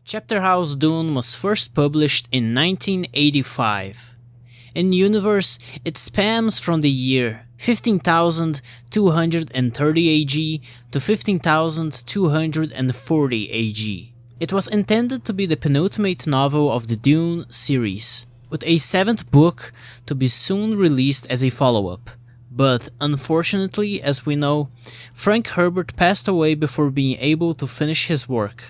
Chapterhouse Dune was first published in 1985. In universe, it spans from the year 15,230 AG to 15,240 AG. It was intended to be the penultimate novel of the Dune series, with a seventh book to be soon released as a follow-up. But, unfortunately, as we know, Frank Herbert passed away before being able to finish his work.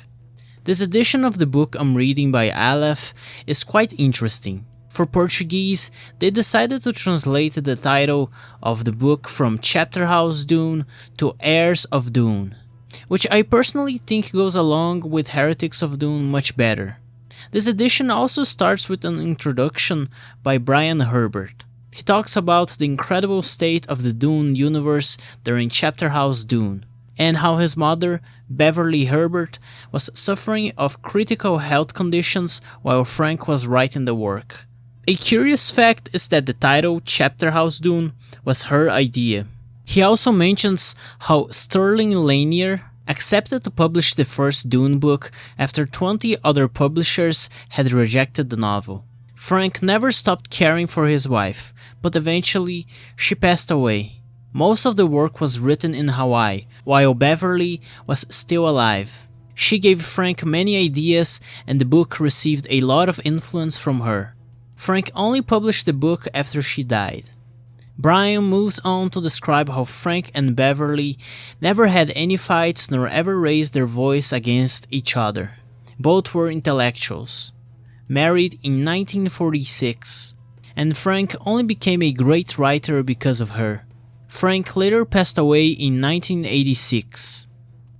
This edition of the book I'm reading by Aleph is quite interesting. For Portuguese, they decided to translate the title of the book from Chapterhouse Dune to Heirs of Dune, which I personally think goes along with Heretics of Dune much better. This edition also starts with an introduction by Frank Herbert. He talks about the incredible state of the Dune universe during Chapterhouse Dune, and how his mother, Beverly Herbert, was suffering of critical health conditions while Frank was writing the work. A curious fact is that the title Chapterhouse Dune was her idea. He also mentions how Sterling Lanier accepted to publish the first Dune book after 20 other publishers had rejected the novel. Frank never stopped caring for his wife, but eventually she passed away. Most of the work was written in Hawaii, while Beverly was still alive. She gave Frank many ideas, and the book received a lot of influence from her. Frank only published the book after she died. Brian moves on to describe how Frank and Beverly never had any fights nor ever raised their voice against each other. Both were intellectuals. Married in 1946, and Frank only became a great writer because of her. Frank later passed away in 1986,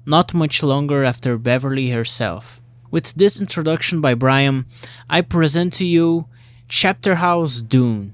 not much longer after Beverly herself. With this introduction by Brian, I present to you Chapterhouse Dune.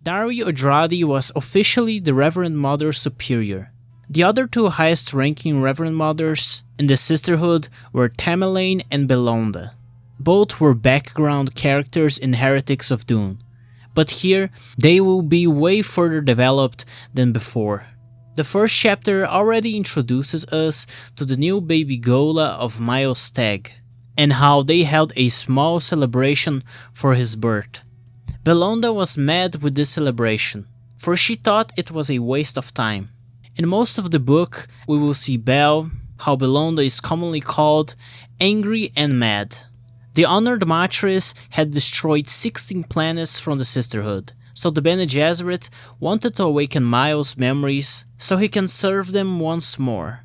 Darwi Odrade was officially the Reverend Mother Superior. The other two highest-ranking Reverend Mothers in the Sisterhood were Tamalane and Bellonda. Both were background characters in Heretics of Dune, but here they will be way further developed than before. The first chapter already introduces us to the new baby Ghola of Miles Teg, and how they held a small celebration for his birth. Bellonda was mad with this celebration, for she thought it was a waste of time. In most of the book, we will see Bell, how Bellonda is commonly called, angry and mad. The Honored Matrix had destroyed 16 planets from the Sisterhood, so the Bene Gesserit wanted to awaken Miles' memories so he can serve them once more,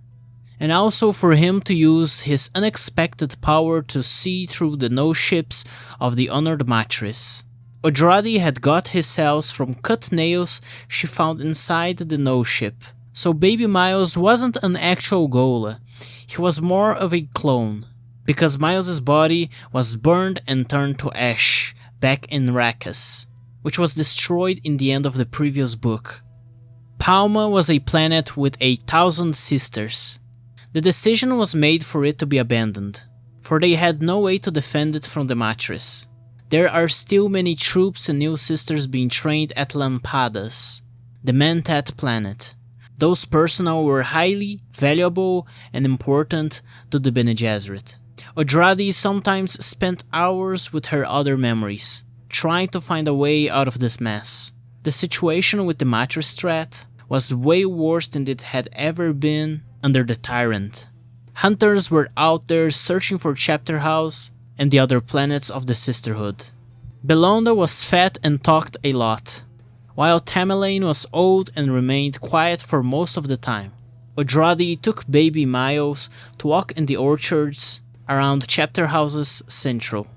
and also for him to use his unexpected power to see through the nose ships of the Honored Matrix. Odrade had got his cells from cut nails she found inside the nose ship, so baby Miles wasn't an actual Ghola, he was more of a clone, because Miles' body was burned and turned to ash back in Arrakis, which was destroyed in the end of the previous book. Palma was a planet with 1,000 sisters. The decision was made for it to be abandoned, for they had no way to defend it from the Matrix. There are still many troops and new sisters being trained at Lampadas, the Mentat planet. Those personnel were highly valuable and important to the Bene Gesserit. Odrade sometimes spent hours with her other memories, trying to find a way out of this mess. The situation with the Matrix threat was way worse than it had ever been under the Tyrant. Hunters were out there searching for Chapterhouse and the other planets of the Sisterhood. Bellonda was fat and talked a lot, while Tamalane was old and remained quiet for most of the time. Odrade took baby Miles to walk in the orchards around Chapterhouse's central.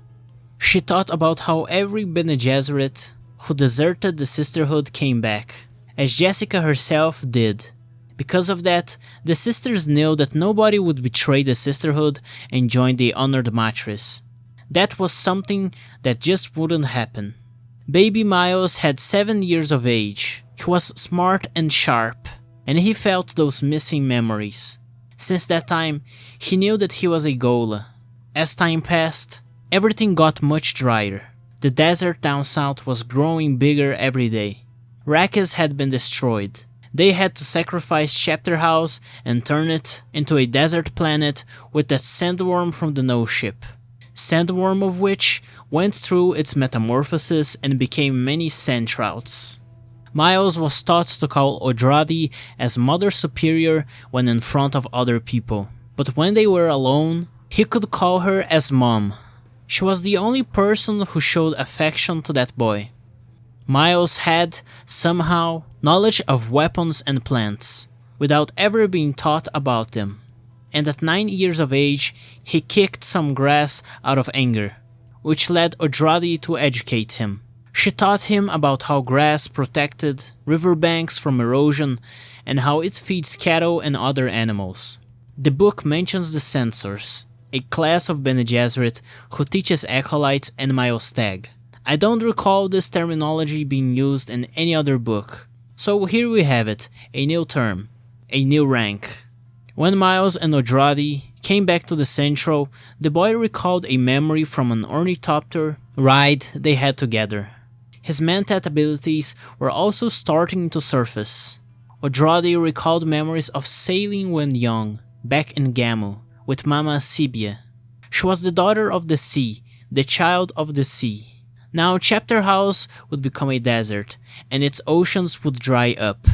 She thought about how every Bene Gesserit who deserted the Sisterhood came back, as Jessica herself did. Because of that, the sisters knew that nobody would betray the Sisterhood and join the Honored Matrix. That was something that just wouldn't happen. Baby Miles had 7 years of age. He was smart and sharp, and he felt those missing memories. Since that time, he knew that he was a Ghola. As time passed, everything got much drier. The desert down south was growing bigger every day. Rakis had been destroyed. They had to sacrifice Chapterhouse and turn it into a desert planet with that sandworm from the No Ship. Sandworm of which went through its metamorphosis and became many sand trouts. Miles was taught to call Odrade as Mother Superior when in front of other people, but when they were alone, he could call her as Mom. She was the only person who showed affection to that boy. Miles had, somehow, knowledge of weapons and plants, without ever being taught about them. And at 9 years of age, he kicked some grass out of anger, which led Odrade to educate him. She taught him about how grass protected riverbanks from erosion and how it feeds cattle and other animals. The book mentions the Censors, a class of Bene Gesserit who teaches Acolytes and Miles Teg. I don't recall this terminology being used in any other book, so here we have it, a new term, a new rank. When Miles and Odrade came back to the Central, the boy recalled a memory from an ornithopter ride they had together. His Mentat abilities were also starting to surface. Odrade recalled memories of sailing when young, back in Gammu, with Mama Sibia. She was the daughter of the sea, the child of the sea. Now Chapterhouse would become a desert, and its oceans would dry up.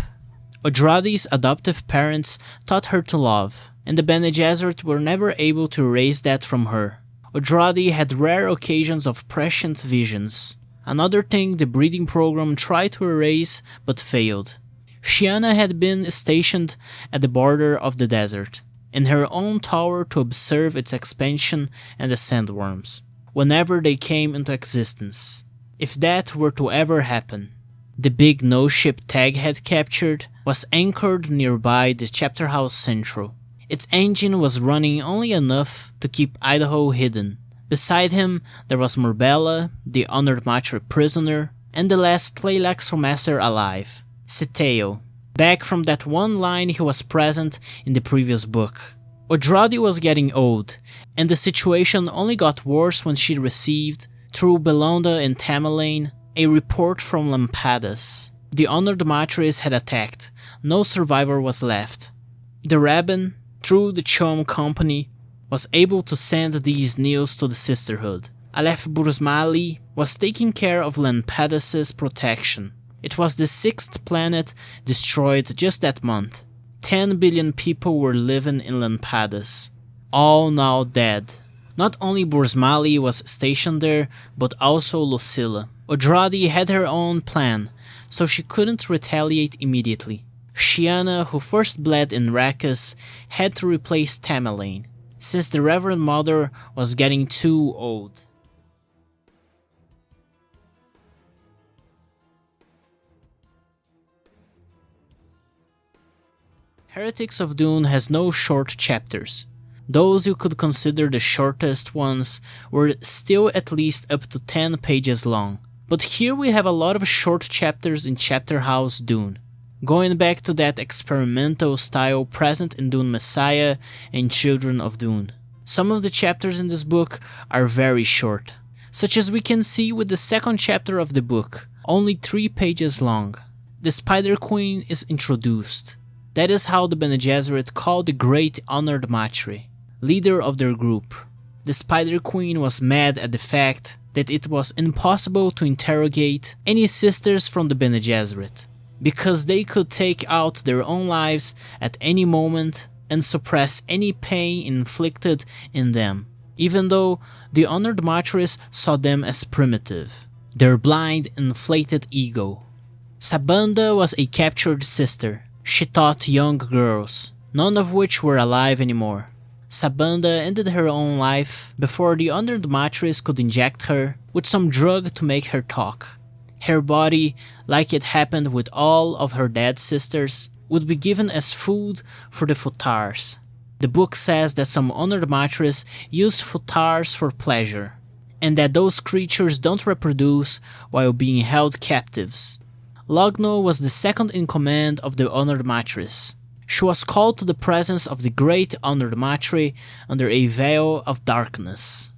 Odrade's adoptive parents taught her to love, and the Bene Gesserit were never able to erase that from her. Odrade had rare occasions of prescient visions, another thing the breeding program tried to erase but failed. Sheeana had been stationed at the border of the desert, in her own tower to observe its expansion and the sandworms, whenever they came into existence. If that were to ever happen. The big no-ship Teg had captured was anchored nearby the Chapterhouse Central. Its engine was running only enough to keep Idaho hidden. Beside him there was Murbella, the Honored Master prisoner, and the last Tleilaxu Master alive, Scytale. Back from that one line he was present in the previous book. Odrade was getting old, and the situation only got worse when she received, through Bellonda and Tamalane, a report from Lampadas. The Honored Matres had attacked, no survivor was left. The Rabbin, through the Chom Company, was able to send these news to the Sisterhood. Aleph Burzmali was taking care of Lampadas' protection. It was the 6th planet destroyed just that month. 10 billion people were living in Lampadas, all now dead. Not only Burzmali was stationed there, but also Lucilla. Odrade had her own plan, so she couldn't retaliate immediately. Sheeana, who first bled in Rakis, had to replace Tamalane, since the Reverend Mother was getting too old. Heretics of Dune has no short chapters. Those you could consider the shortest ones were still at least up to 10 pages long. But here we have a lot of short chapters in Chapterhouse Dune, going back to that experimental style present in Dune Messiah and Children of Dune. Some of the chapters in this book are very short, such as we can see with the second chapter of the book, only 3 pages long. The Spider Queen is introduced. That is how the Bene Gesserit called the Great Honored Matre, leader of their group. The Spider Queen was mad at the fact that it was impossible to interrogate any sisters from the Bene Gesserit, because they could take out their own lives at any moment and suppress any pain inflicted in them, even though the Honored Matres saw them as primitive, their blind, inflated ego. Sabanda was a captured sister. She taught young girls, none of which were alive anymore. Sabanda ended her own life before the Honored Matres could inject her with some drug to make her talk. Her body, like it happened with all of her dead sisters, would be given as food for the futars. The book says that some Honored Matres use futars for pleasure, and that those creatures don't reproduce while being held captives. Logno was the second in command of the Honored Matres. She was called to the presence of the Great Honored Matre under a veil of darkness.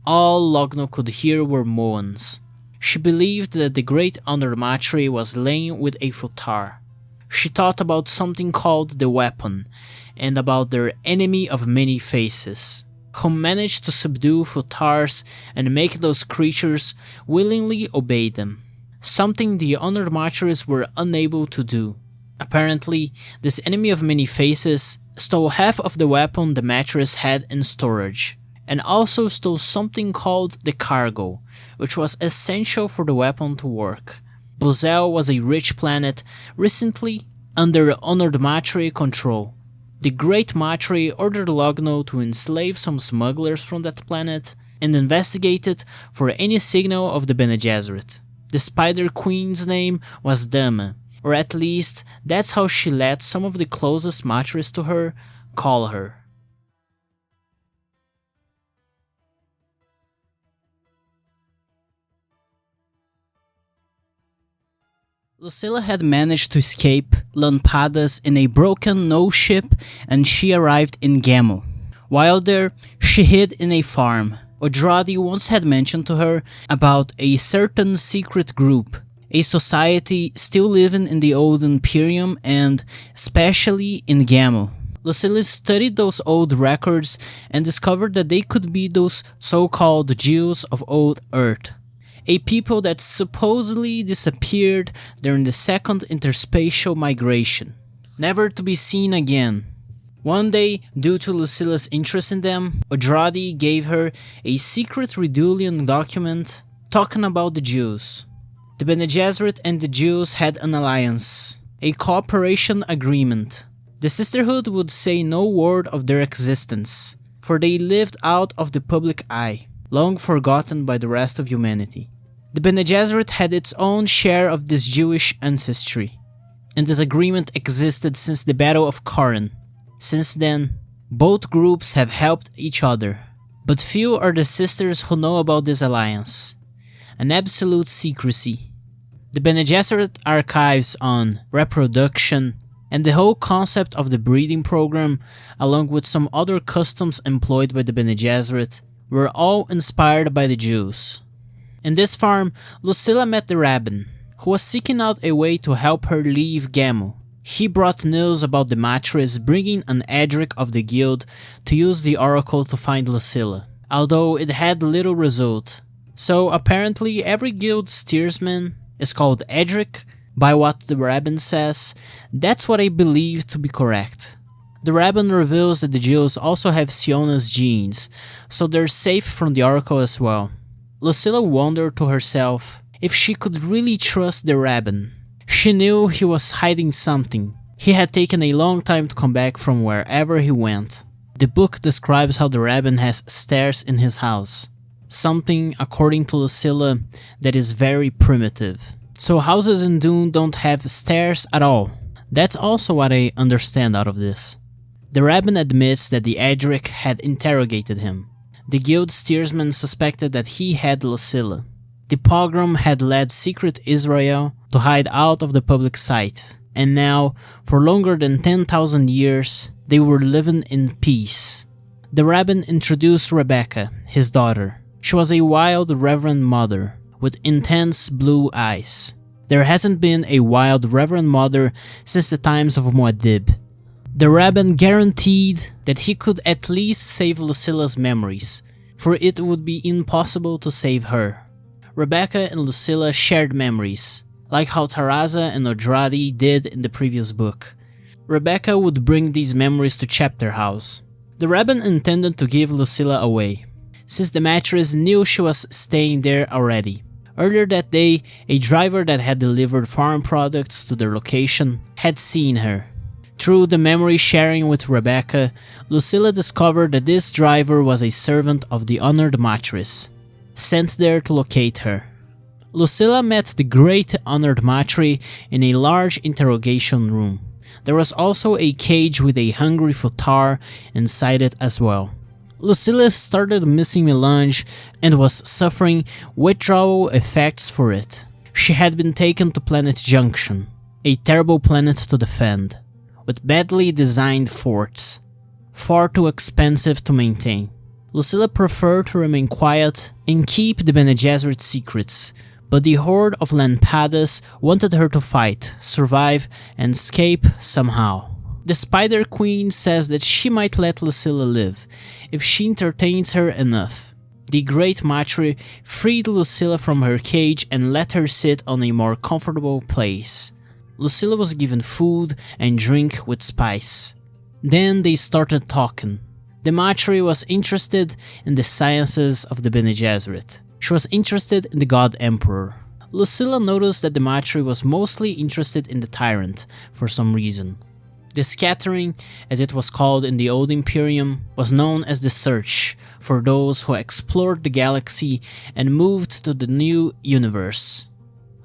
All Logno could hear were moans. She believed that the great Undermatri was laying with a futar. She thought about something called the Weapon, and about their enemy of many faces, who managed to subdue futars and make those creatures willingly obey them, something the Undermatris were unable to do. Apparently, this enemy of many faces stole half of the weapon the mattress had in storage, and also stole something called the cargo, which was essential for the weapon to work. Buzel was a rich planet recently under Honored Matri control. The Great Matri ordered Logno to enslave some smugglers from that planet and investigated for any signal of the Bene Gesserit. The Spider Queen's name was Dama, or at least that's how she let some of the closest Matris to her call her. Lucilla had managed to escape Lampadas in a broken nose ship, and she arrived in Gammu. While there, she hid in a farm. Odrade once had mentioned to her about a certain secret group, a society still living in the old Imperium and especially in Gammu. Lucilla studied those old records and discovered that they could be those so-called Jews of Old Earth, a people that supposedly disappeared during the second interspatial migration, never to be seen again. One day, due to Lucilla's interest in them, Odrade gave her a secret Redulian document talking about the Jews. The Bene Gesserit and the Jews had an alliance, a cooperation agreement. The Sisterhood would say no word of their existence, for they lived out of the public eye, long forgotten by the rest of humanity. The Bene Gesserit had its own share of this Jewish ancestry, and this agreement existed since the Battle of Corin. Since then, both groups have helped each other, but few are the sisters who know about this alliance. An absolute secrecy. The Bene Gesserit archives on reproduction and the whole concept of the breeding program, along with some other customs employed by the Bene Gesserit, were all inspired by the Jews. In this farm, Lucilla met the Rabbin, who was seeking out a way to help her leave Gammu. He brought news about the Matris bringing an Edric of the guild to use the oracle to find Lucilla, although it had little result. So apparently every guild steersman is called Edric, by what the Rabbin says. That's what I believe to be correct. The Rabbin reveals that the Jews also have Sheeana's genes, so they're safe from the oracle as well. Lucilla wondered to herself if she could really trust the Rabbin. She knew he was hiding something. He had taken a long time to come back from wherever he went. The book describes how the Rabbin has stairs in his house, something, according to Lucilla, that is very primitive. So houses in Dune don't have stairs at all. That's also what I understand out of this. The Rabbin admits that the Edric had interrogated him. The guild steersman suspected that he had Lucilla. The pogrom had led secret Israel to hide out of the public sight, and now, for longer than 10,000 years, they were living in peace. The Rabbin introduced Rebecca, his daughter. She was a wild Reverend mother, with intense blue eyes. There hasn't been a wild Reverend mother since the times of Muad'Dib. The Rabbin guaranteed that he could at least save Lucilla's memories, for it would be impossible to save her. Rebecca and Lucilla shared memories, like how Taraza and Odrade did in the previous book. Rebecca would bring these memories to Chapterhouse. The Rabbin intended to give Lucilla away, since the mattress knew she was staying there already. Earlier that day, a driver that had delivered farm products to their location had seen her. Through the memory sharing with Rebecca, Lucilla discovered that this driver was a servant of the Honored Matris, sent there to locate her. Lucilla met the Great Honored Matri in a large interrogation room. There was also a cage with a hungry futar inside it as well. Lucilla started missing melange and was suffering withdrawal effects for it. She had been taken to Planet Junction, a terrible planet to defend, with badly designed forts, far too expensive to maintain. Lucilla preferred to remain quiet and keep the Bene Gesserit secrets, but the horde of Lampadas wanted her to fight, survive, and escape somehow. The Spider Queen says that she might let Lucilla live, if she entertains her enough. The Great Matre freed Lucilla from her cage and let her sit on a more comfortable place. Lucilla was given food and drink with spice. Then they started talking. The Matre was interested in the sciences of the Bene Gesserit. She was interested in the God Emperor. Lucilla noticed that the Matre was mostly interested in the Tyrant for some reason. The Scattering, as it was called in the Old Imperium, was known as the Search for those who explored the galaxy and moved to the new universe.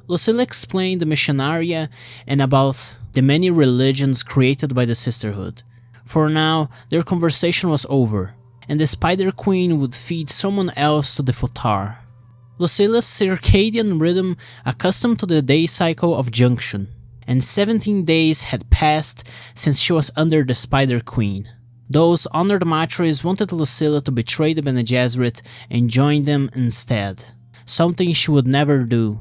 Lucilla explained the Missionaria and about the many religions created by the Sisterhood. For now, their conversation was over, and the Spider Queen would feed someone else to the Futar. Lucilla's circadian rhythm accustomed to the day cycle of Junction, and 17 days had passed since she was under the Spider Queen. Those honored matres wanted Lucilla to betray the Bene Gesserit and join them instead, something she would never do.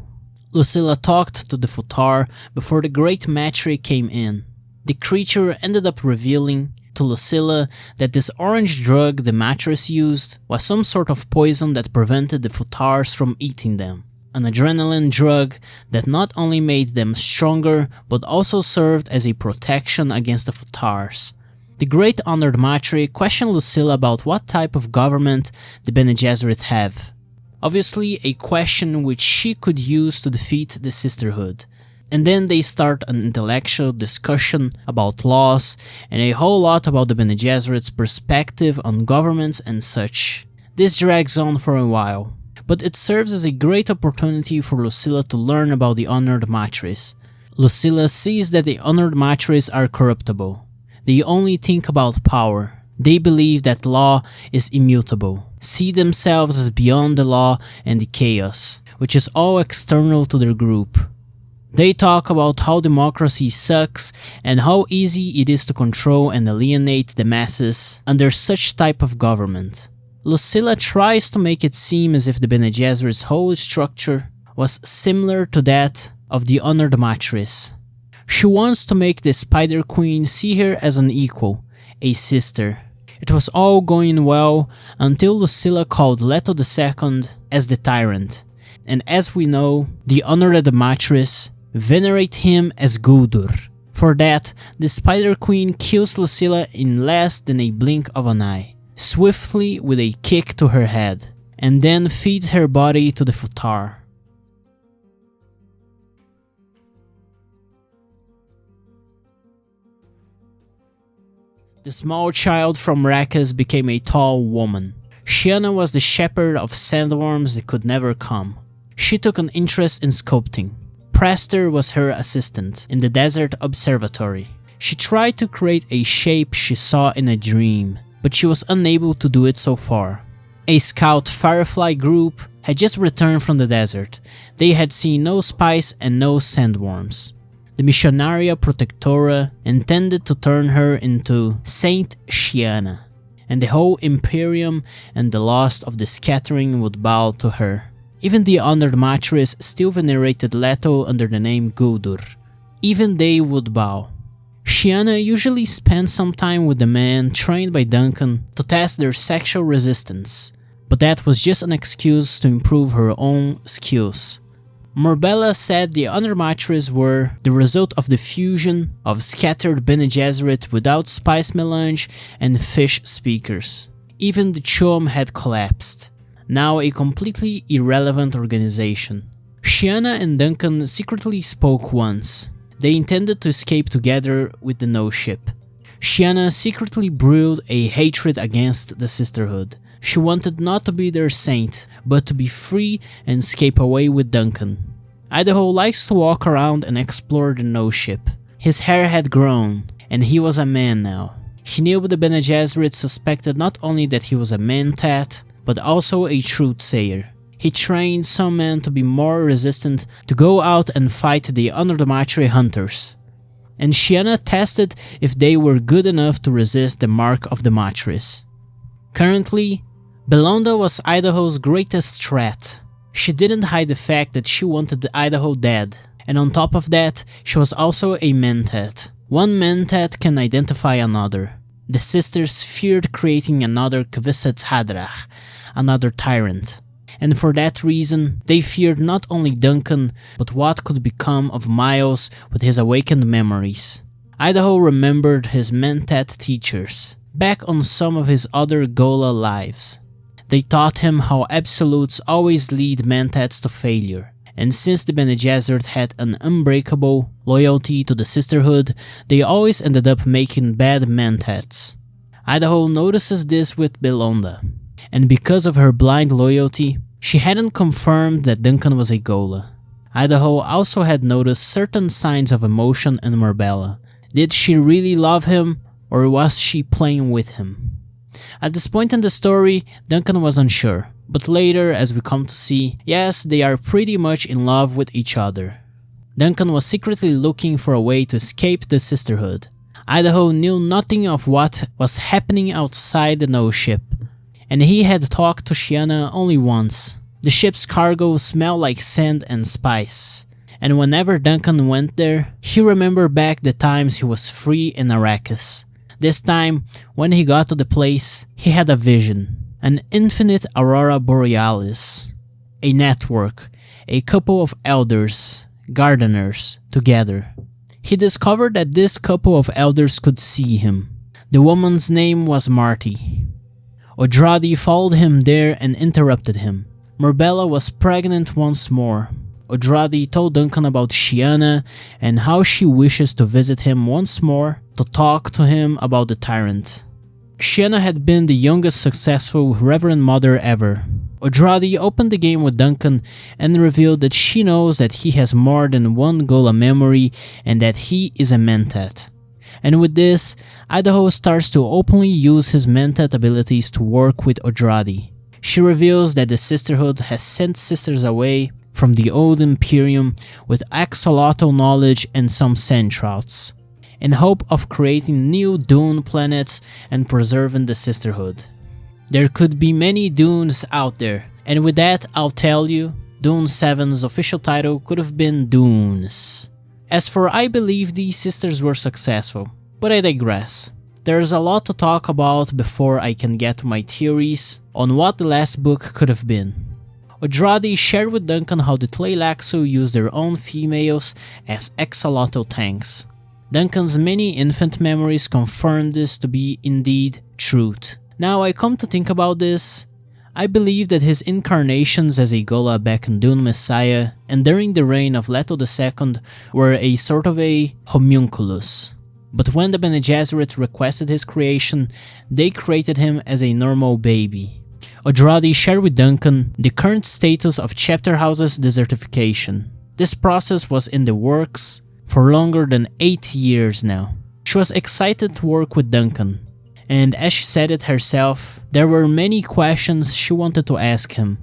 Lucilla talked to the Futar before the Great Matre came in. The creature ended up revealing to Lucilla that this orange drug the Matres used was some sort of poison that prevented the Futars from eating them. An adrenaline drug that not only made them stronger but also served as a protection against the Futars. The Great Honored Matre questioned Lucilla about what type of government the Bene Gesserit have. Obviously a question which she could use to defeat the Sisterhood. And then they start an intellectual discussion about laws and a whole lot about the Bene Gesserit's perspective on governments and such. This drags on for a while, but it serves as a great opportunity for Lucilla to learn about the Honored Matres. Lucilla sees that the Honored Matres are corruptible. They only think about power. They believe that law is immutable, see themselves as beyond the law and the chaos, which is all external to their group. They talk about how democracy sucks and how easy it is to control and alienate the masses under such type of government. Lucilla tries to make it seem as if the Bene Gesserit's whole structure was similar to that of the Honored Matres. She wants to make the Spider Queen see her as an equal, a sister. It was all going well until Lucilla called Leto II as the Tyrant, and as we know, the Honored Matres venerate him as Guldur. For that, the Spider Queen kills Lucilla in less than a blink of an eye, swiftly with a kick to her head, and then feeds her body to the Futar. The small child from Rakas became a tall woman. Sheeana was the shepherd of sandworms that could never come. She took an interest in sculpting. Prester was her assistant in the desert observatory. She tried to create a shape she saw in a dream, but she was unable to do it so far. A scout firefly group had just returned from the desert. They had seen no spice and no sandworms. The Missionaria Protectora intended to turn her into Saint Sheeana, and the whole Imperium and the Lost of the Scattering would bow to her. Even the Honored Matres still venerated Leto under the name Guldur. Even they would bow. Sheeana usually spent some time with the men trained by Duncan to test their sexual resistance, but that was just an excuse to improve her own skills. Murbella said the Honored Matres were the result of the fusion of scattered Bene Gesserit without spice melange and fish speakers. Even the Chom had collapsed, now a completely irrelevant organization. Sheeana and Duncan secretly spoke once. They intended to escape together with the No Ship. Sheeana secretly brewed a hatred against the Sisterhood. She wanted not to be their saint, but to be free and escape away with Duncan. Idaho likes to walk around and explore the No Ship. His hair had grown, and he was a man now. He knew the Bene Gesserit suspected not only that he was a Mentat, but also a truth-sayer. He trained some men to be more resistant to go out and fight the Honored Matre hunters. And Sheeana tested if they were good enough to resist the mark of the Matres. Currently, Bellonda was Idaho's greatest threat. She didn't hide the fact that she wanted Idaho dead, and on top of that, she was also a Mentat. One Mentat can identify another. The sisters feared creating another Kvisset Hadrach, another tyrant. And for that reason, they feared not only Duncan, but what could become of Miles with his awakened memories. Idaho remembered his Mentat teachers, back on some of his other Ghola lives. They taught him how absolutes always lead Mentats to failure, and since the Bene Gesserit had an unbreakable loyalty to the Sisterhood, they always ended up making bad Mentats. Idaho notices this with Bellonda, and because of her blind loyalty, she hadn't confirmed that Duncan was a Ghola. Idaho also had noticed certain signs of emotion in Murbella. Did she really love him, or was she playing with him? At this point in the story, Duncan was unsure, but later, as we come to see, yes, they are pretty much in love with each other. Duncan was secretly looking for a way to escape the Sisterhood. Idaho knew nothing of what was happening outside the nose ship, and he had talked to Sheeana only once. The ship's cargo smelled like sand and spice, and whenever Duncan went there, he remembered back the times he was free in Arrakis. This time, when he got to the place, he had a vision. An infinite aurora borealis. A network, a couple of elders, gardeners, together. He discovered that this couple of elders could see him. The woman's name was Marty. Odrade followed him there and interrupted him. Murbella was pregnant once more. Odrade told Duncan about Sheeana and how she wishes to visit him once more to talk to him about the tyrant. Sheeana had been the youngest successful Reverend mother ever. Odrade opened the game with Duncan and revealed that she knows that he has more than one Ghola memory and that he is a Mentat. And with this, Idaho starts to openly use his Mentat abilities to work with Odrade. She reveals that the Sisterhood has sent sisters away from the old Imperium with axolotl knowledge and some Centrauts, in hope of creating new Dune planets and preserving the Sisterhood. There could be many Dunes out there, and with that I'll tell you, Dune 7's official title could have been Dunes. As for I believe these sisters were successful, but I digress. There's a lot to talk about before I can get to my theories on what the last book could have been. Odrade shared with Duncan how the Tleilaxu use their own females as axolotl tanks. Duncan's many infant memories confirm this to be indeed truth. Now I come to think about this, I believe that his incarnations as a Ghola back in Dune Messiah and during the reign of Leto II were a sort of a homunculus. But when the Bene Gesserit requested his creation, they created him as a normal baby. Odrade shared with Duncan the current status of Chapterhouse's desertification. This process was in the works for longer than 8 years now. She was excited to work with Duncan, and as she said it herself, there were many questions she wanted to ask him.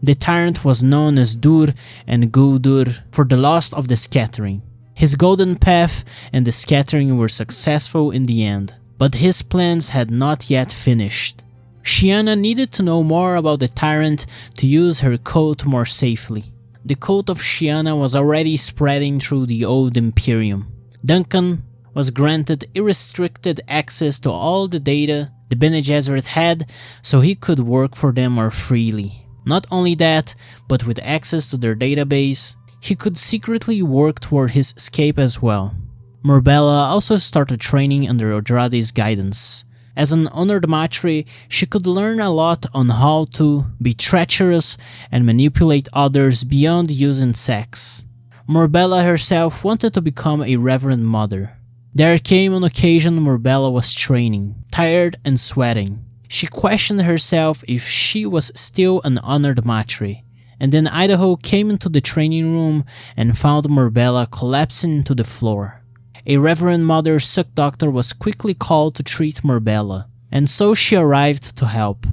The tyrant was known as Dur and Guldur for the loss of the scattering. His golden path and the scattering were successful in the end, but his plans had not yet finished. Sheeana needed to know more about the tyrant to use her cult more safely. The cult of Sheeana was already spreading through the old Imperium. Duncan was granted unrestricted access to all the data the Bene Gesserit had, so he could work for them more freely. Not only that, but with access to their database, he could secretly work toward his escape as well. Murbella also started training under Odrade's guidance. As an honored matre, she could learn a lot on how to be treacherous and manipulate others beyond using sex. Murbella herself wanted to become a Reverend mother. There came an occasion Murbella was training, tired and sweating. She questioned herself if she was still an honored matre, and then Idaho came into the training room and found Murbella collapsing to the floor. A Reverend Mother Suck Doctor was quickly called to treat Murbella, and so she arrived to help.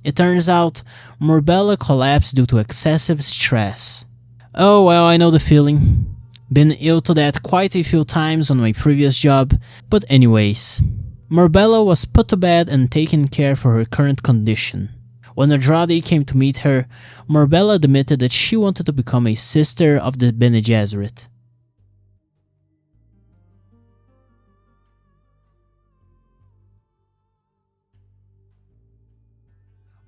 It turns out, Murbella collapsed due to excessive stress. Oh well, I know the feeling. Been ill to that quite a few times on my previous job, but anyways. Murbella was put to bed and taken care for her current condition. When Odrade came to meet her, Murbella admitted that she wanted to become a sister of the Bene Gesserit.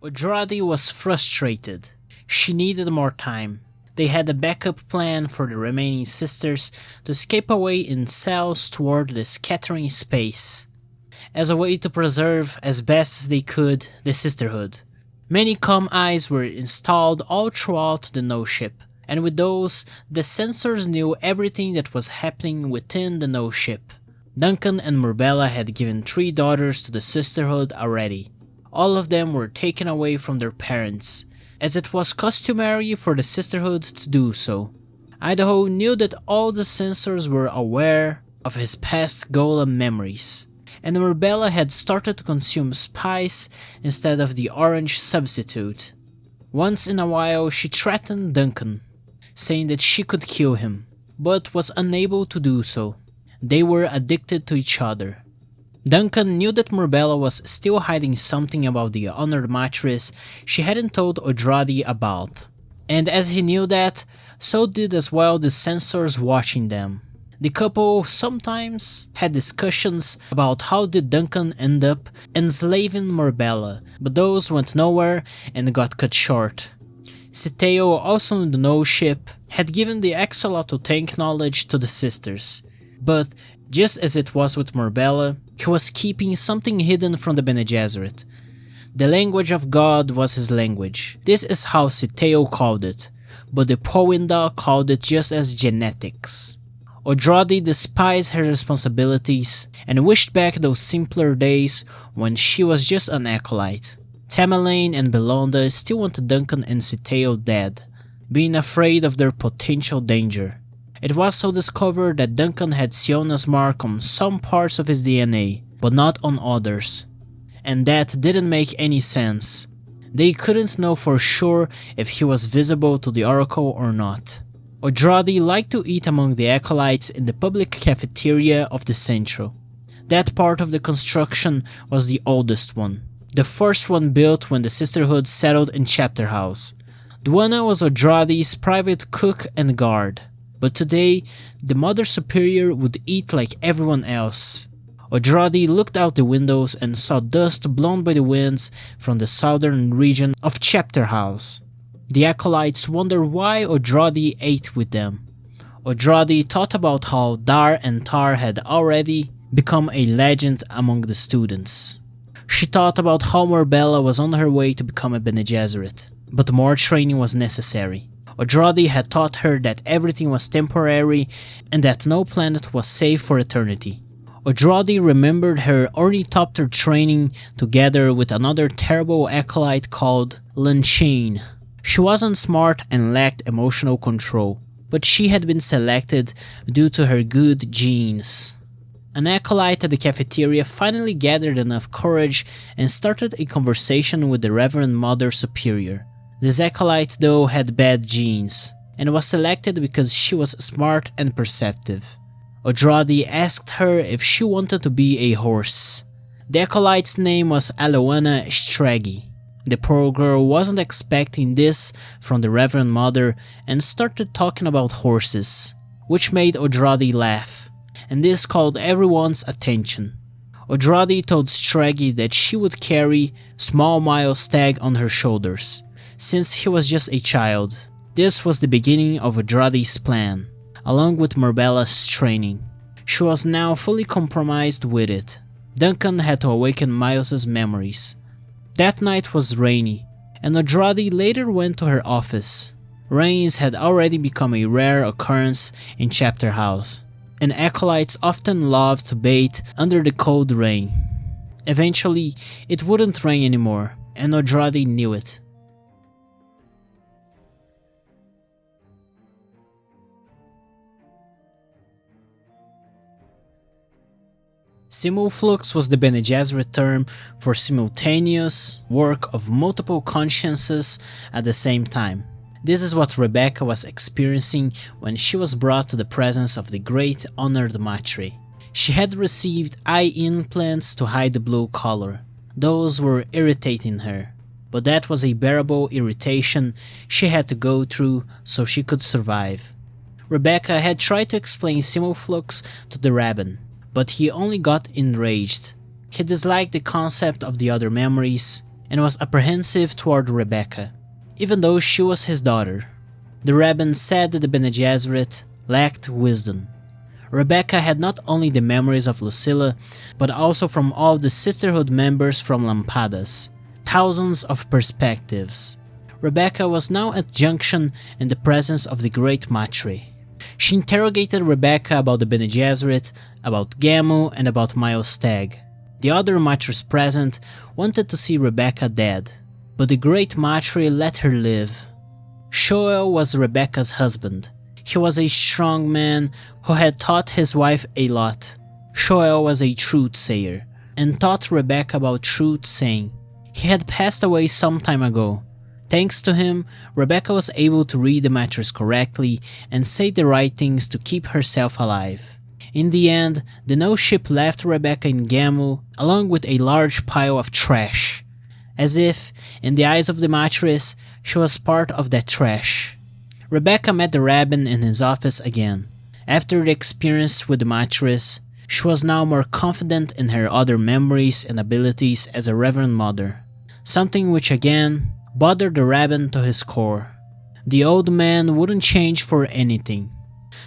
Odrade was frustrated. She needed more time. They had a backup plan for the remaining sisters to escape away in cells toward the scattering space, as a way to preserve as best as they could the sisterhood. Many comm eyes were installed all throughout the node ship, and with those, the Censors knew everything that was happening within the node ship. Duncan and Murbella had given 3 daughters to the sisterhood already. All of them were taken away from their parents, as it was customary for the sisterhood to do so. Idaho knew that all the Censors were aware of his past Ghola memories, and Murbella had started to consume spice instead of the orange substitute. Once in a while she threatened Duncan, saying that she could kill him, but was unable to do so. They were addicted to each other. Duncan knew that Murbella was still hiding something about the honored mattress she hadn't told Odrade about, and as he knew that, so did as well the Censors watching them. The couple sometimes had discussions about how did Duncan end up enslaving Murbella, but those went nowhere and got cut short. Scytale, also in the node ship, had given the axolotl tank knowledge to the sisters, but just as it was with Murbella, he was keeping something hidden from the Bene Gesserit. The language of God was his language. This is how Scytale called it, but the Powinda called it just as genetics. Odrade despised her responsibilities and wished back those simpler days when she was just an acolyte. Tamalane and Bellonda still wanted Duncan and Scytale dead, being afraid of their potential danger. It was so discovered that Duncan had Sheeana's mark on some parts of his DNA, but not on others. And that didn't make any sense. They couldn't know for sure if he was visible to the Oracle or not. Odrade liked to eat among the acolytes in the public cafeteria of the Central. That part of the construction was the oldest one, the first one built when the Sisterhood settled in Chapterhouse. Dwana was Odrade's private cook and guard. But today, the Mother Superior would eat like everyone else. Odrade looked out the windows and saw dust blown by the winds from the southern region of Chapterhouse. The acolytes wondered why Odrade ate with them. Odrade thought about how Dar and Tar had already become a legend among the students. She thought about how Murbella was on her way to become a Bene Gesserit, but more training was necessary. Odrade had taught her that everything was temporary and that no planet was safe for eternity. Odrade remembered her ornithopter training together with another terrible acolyte called Lanchain. She wasn't smart and lacked emotional control, but she had been selected due to her good genes. An acolyte at the cafeteria finally gathered enough courage and started a conversation with the Reverend Mother Superior. This acolyte though had bad genes, and was selected because she was smart and perceptive. Odrade asked her if she wanted to be a horse. The acolyte's name was Aloana Streggi. The poor girl wasn't expecting this from the Reverend Mother and started talking about horses, which made Odrade laugh, and this called everyone's attention. Odrade told Streggi that she would carry small Miles Teg on her shoulders, since he was just a child. This was the beginning of Odrade's plan, along with Murbella's training. She was now fully compromised with it. Duncan had to awaken Miles's memories. That night was rainy, and Odrade later went to her office. Rains had already become a rare occurrence in Chapterhouse, and acolytes often loved to bathe under the cold rain. Eventually, it wouldn't rain anymore, and Odrade knew it. Simulflux was the Bene Gesserit term for simultaneous work of multiple consciences at the same time. This is what Rebecca was experiencing when she was brought to the presence of the great honored Matre. She had received eye implants to hide the blue color. Those were irritating her. but that was a bearable irritation she had to go through so she could survive. Rebecca had tried to explain simulflux to the Rabbin, but he only got enraged. He disliked the concept of the other memories and was apprehensive toward Rebecca, even though she was his daughter. The Rabbin said that the Bene Gesserit lacked wisdom. Rebecca had not only the memories of Lucilla, but also from all the sisterhood members from Lampadas, thousands of perspectives. Rebecca was now at Junction in the presence of the Great Matre. She interrogated Rebecca about the Bene Gesserit, about Gammu, and about Miles Teg. The other Matres present wanted to see Rebecca dead, but the Great Matre let her live. Shoel was Rebecca's husband. He was a strong man who had taught his wife a lot. Shoel was a truth sayer, and taught Rebecca about truth saying. He had passed away some time ago. Thanks to him, Rebecca was able to read the matters correctly and say the right things to keep herself alive. In the end, the no ship left Rebecca in Gammu along with a large pile of trash, as if, in the eyes of the Matres, she was part of that trash. Rebecca met the Rabbin in his office again. After the experience with the Matres, she was now more confident in her other memories and abilities as a Reverend Mother, something which again bothered the Rabbin to his core. The old man wouldn't change for anything.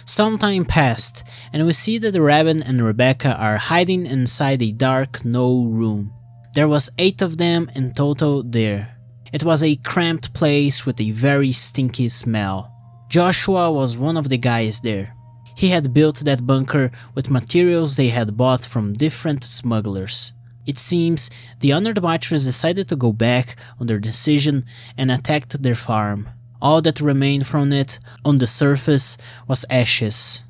Some time passed, and we see that the Rabbin and Rebecca are hiding inside a dark no room. There was 8 of them in total there. It was a cramped place with a very stinky smell. Joshua was one of the guys there. He had built that bunker with materials they had bought from different smugglers. It seems the honored Matres decided to go back on their decision and attacked their farm. All that remained from it, on the surface, was ashes.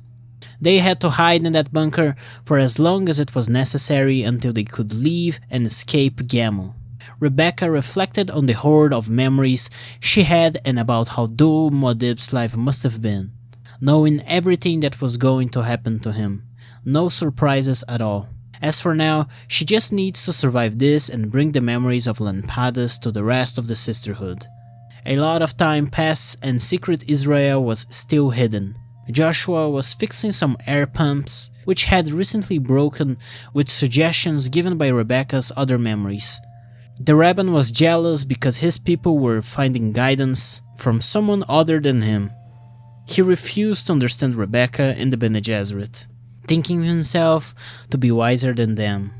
They had to hide in that bunker for as long as it was necessary until they could leave and escape Gammu. Rebecca reflected on the horde of memories she had and about how dull Muad'Dib's life must have been, knowing everything that was going to happen to him. No surprises at all. As for now, she just needs to survive this and bring the memories of Lampadas to the rest of the sisterhood. A lot of time passed and Secret Israel was still hidden. Joshua was fixing some air pumps, which had recently broken, with suggestions given by Rebecca's other memories. The Rabbin was jealous because his people were finding guidance from someone other than him. He refused to understand Rebecca and the Bene Gesserit, thinking himself to be wiser than them.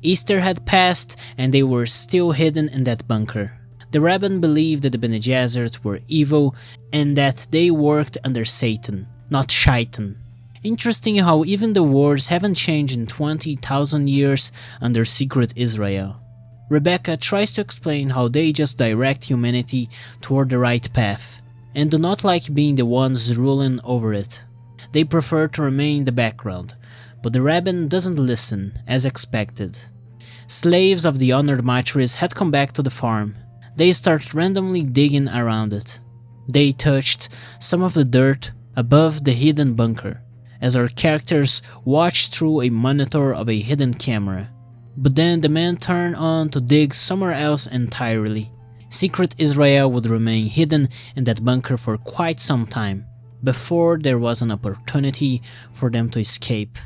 Easter had passed and they were still hidden in that bunker. The Rabbin believed that the Bene Gesserit were evil and that they worked under Satan, not Shaitan. Interesting how even the words haven't changed in 20,000 years under Secret Israel. Rebecca tries to explain how they just direct humanity toward the right path, and do not like being the ones ruling over it. They prefer to remain in the background, but the Rabbin doesn't listen, as expected. Slaves of the honored Matres had come back to the farm. They start randomly digging around it. They touched some of the dirt above the hidden bunker, as our characters watched through a monitor of a hidden camera. But then the men turned on to dig somewhere else entirely. Secret Israel would remain hidden in that bunker for quite some time, before there was an opportunity for them to escape.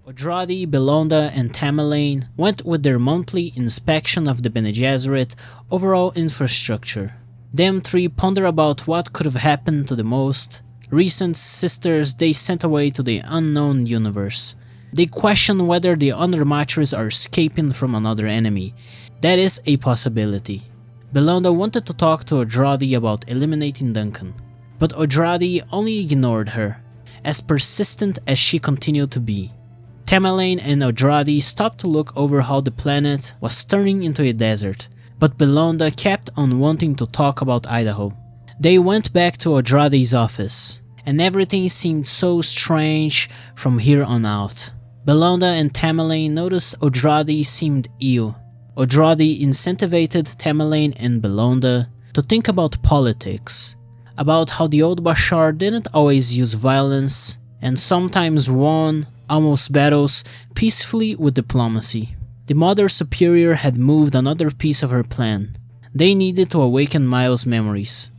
Odrade, Bellonda, and Tamalane went with their monthly inspection of the Bene Gesserit overall infrastructure. Them 3 ponder about what could have happened to the most recent sisters they sent away to the unknown universe. They question whether the honored Matres are escaping from another enemy. That is a possibility. Bellonda wanted to talk to Odrade about eliminating Duncan, but Odrade only ignored her, as persistent as she continued to be. Tamalane and Odrade stopped to look over how the planet was turning into a desert, but Bellonda kept on wanting to talk about Idaho. They went back to Odrade's office, and everything seemed so strange from here on out. Bellonda and Tamalane noticed Odrade seemed ill. Odrade incentivized Tamalane and Bellonda to think about politics, about how the old Bashar didn't always use violence, and sometimes won almost battles peacefully with diplomacy. The Mother Superior had moved another piece of her plan. They needed to awaken Miles' memories.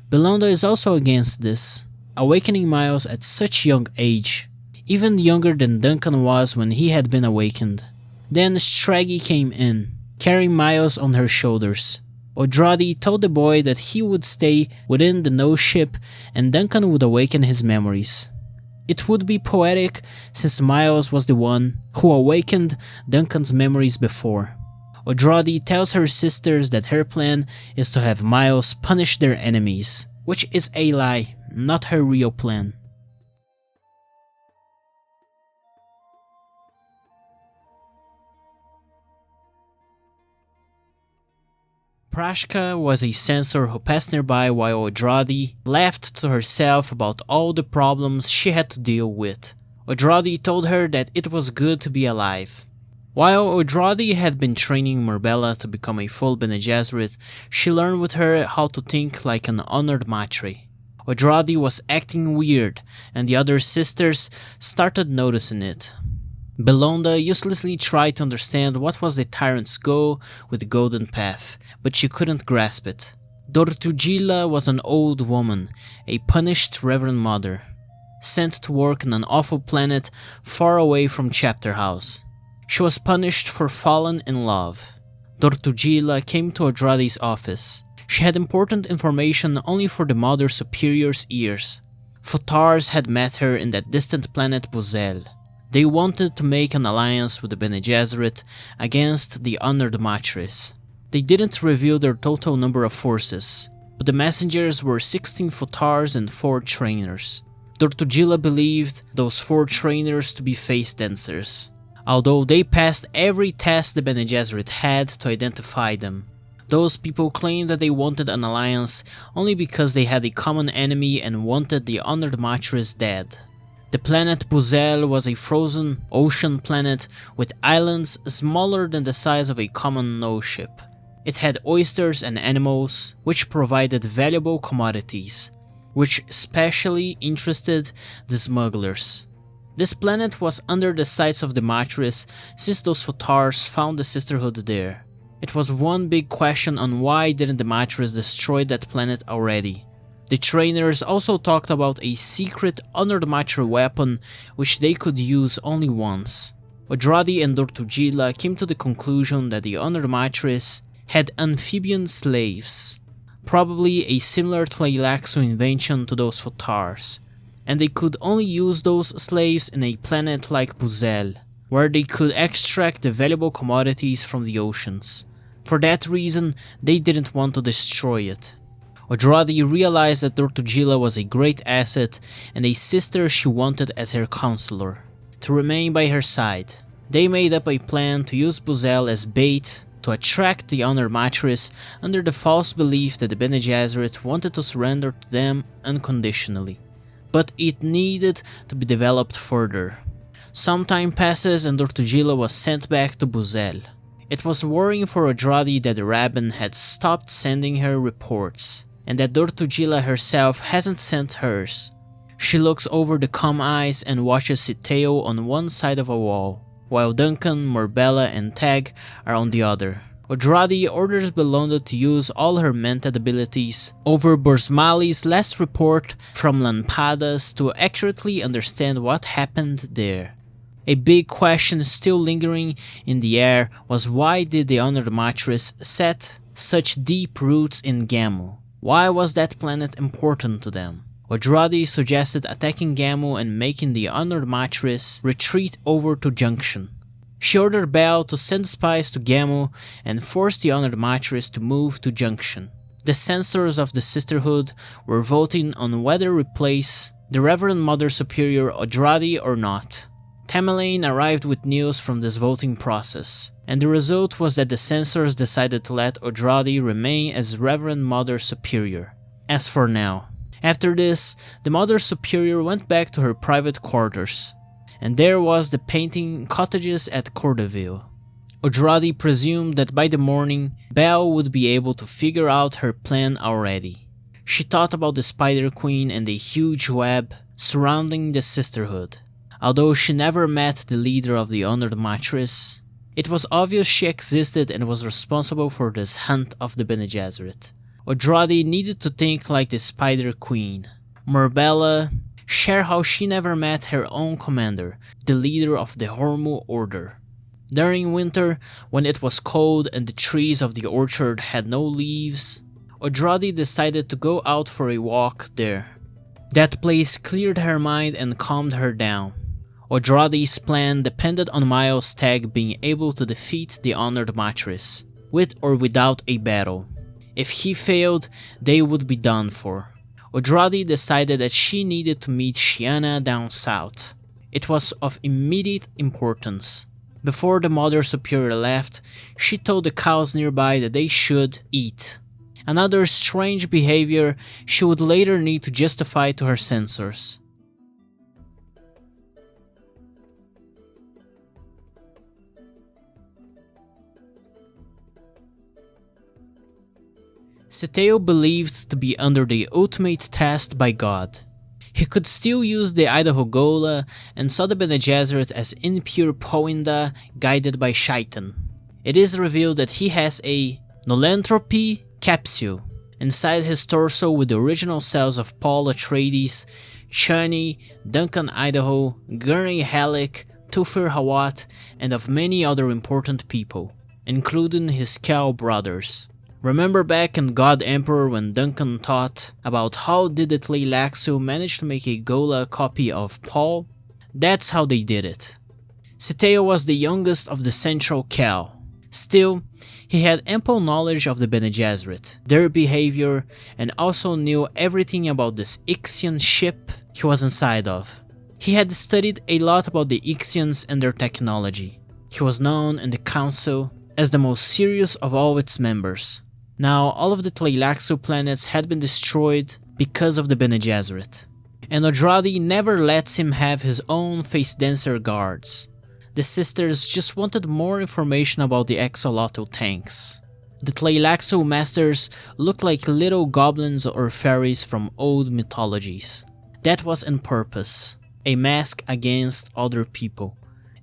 Bellonda is also against this, awakening Miles at such young age, even younger than Duncan was when he had been awakened. Then Streggi came in, carrying Miles on her shoulders. Odrade told the boy that he would stay within the nose ship and Duncan would awaken his memories. It would be poetic since Miles was the one who awakened Duncan's memories before. Odrade tells her sisters that her plan is to have Miles punish their enemies, which is a lie, not her real plan. Prashka was a censor who passed nearby while Odrade laughed to herself about all the problems she had to deal with. Odrade told her that it was good to be alive. While Odrade had been training Murbella to become a full Bene Gesserit, she learned with her how to think like an honored matre. Odrade was acting weird, and the other sisters started noticing it. Bellonda uselessly tried to understand what was the tyrant's goal with the Golden Path, but she couldn't grasp it. Dortugila was an old woman, a punished Reverend Mother, sent to work on an awful planet far away from Chapterhouse. She was punished for falling in love. Dortugila came to Odrade's office. She had important information only for the Mother Superior's ears. Futars had met her in that distant planet Buzel. They wanted to make an alliance with the Bene Gesserit against the honored matres. They didn't reveal their total number of forces, but the messengers were 16 Futars and 4 trainers. Dortugila believed those 4 trainers to be face dancers, although they passed every test the Bene Gesserit had to identify them. Those people claimed that they wanted an alliance only because they had a common enemy and wanted the honored matres dead. The planet Buzel was a frozen ocean planet with islands smaller than the size of a common nose ship. It had oysters and animals, which provided valuable commodities, which especially interested the smugglers. This planet was under the sights of the matres since those Futars found the sisterhood there. It was one big question on why didn't the matres destroy that planet already. The trainers also talked about a secret honored matre weapon which they could use only once. Odrade and Dortugila came to the conclusion that the honored matres had amphibian slaves, probably a similar Tleilaxu invention to those Futars, and they could only use those slaves in a planet like Buzel, where they could extract the valuable commodities from the oceans. For that reason, they didn't want to destroy it. Odrade realized that Dortugila was a great asset and a sister she wanted as her counselor, to remain by her side. They made up a plan to use Buzel as bait to attract the honored matres under the false belief that the Bene Gesserit wanted to surrender to them unconditionally. But it needed to be developed further. Some time passes and Dortugila was sent back to Buzel. It was worrying for Odrade that the Rabbin had stopped sending her reports, and that Dortugila herself hasn't sent hers. She looks over the calm eyes and watches Scytale on one side of a wall, while Duncan, Murbella and Teg are on the other. Odrade orders Bellonda to use all her Mentat abilities over Borsmali's last report from Lampadas to accurately understand what happened there. A big question still lingering in the air was why did the honored matres set such deep roots in Gammu? Why was that planet important to them? Odrade suggested attacking Gammu and making the honored matres retreat over to Junction. She ordered Bell to send spies to Gammu and force the honored matres to move to Junction. The censors of the sisterhood were voting on whether to replace the Reverend Mother Superior Odrade or not. Tamalane arrived with news from this voting process, and the result was that the censors decided to let Odrade remain as Reverend Mother Superior, as for now. After this, the Mother Superior went back to her private quarters, and there was the painting cottages at Cordoville. Odrade presumed that by the morning, Belle would be able to figure out her plan already. She thought about the Spider Queen and the huge web surrounding the sisterhood. Although she never met the leader of the Honored Mattress, it was obvious she existed and was responsible for this hunt of the Bene Gesserit. Odrade needed to think like the Spider Queen. Murbella shared how she never met her own commander, the leader of the Hormu Order. During winter, when it was cold and the trees of the orchard had no leaves, Odrade decided to go out for a walk there. That place cleared her mind and calmed her down. Odrade's plan depended on Miles Teg being able to defeat the Honored Mattress, with or without a battle. If he failed, they would be done for. Odrade decided that she needed to meet Sheeana down south. It was of immediate importance. Before the Mother Superior left, she told the cows nearby that they should eat. Another strange behavior she would later need to justify to her censors. Scytale believed to be under the ultimate test by God. He could still use the Idaho-Ghola and saw the Bene Gesserit as impure Poinda guided by Shaitan. It is revealed that he has a Nolentropy capsule inside his torso with the original cells of Paul Atreides, Chani, Duncan Idaho, Gurney Halleck, Tufir Hawat, and of many other important people, including his Cal brothers. Remember back in God Emperor when Duncan taught about how did the Tleilaxu manage to make a Ghola copy of Paul? That's how they did it. Scytale was the youngest of the Central Cal. Still, he had ample knowledge of the Bene Gesserit, their behavior, and also knew everything about this Ixian ship he was inside of. He had studied a lot about the Ixians and their technology. He was known in the Council as the most serious of all its members. Now, all of the Tleilaxu planets had been destroyed because of the Bene Gesserit, and Odrade never lets him have his own face dancer guards. The sisters just wanted more information about the Axolotl tanks. The Tleilaxu Masters looked like little goblins or fairies from old mythologies. That was on purpose, a mask against other people,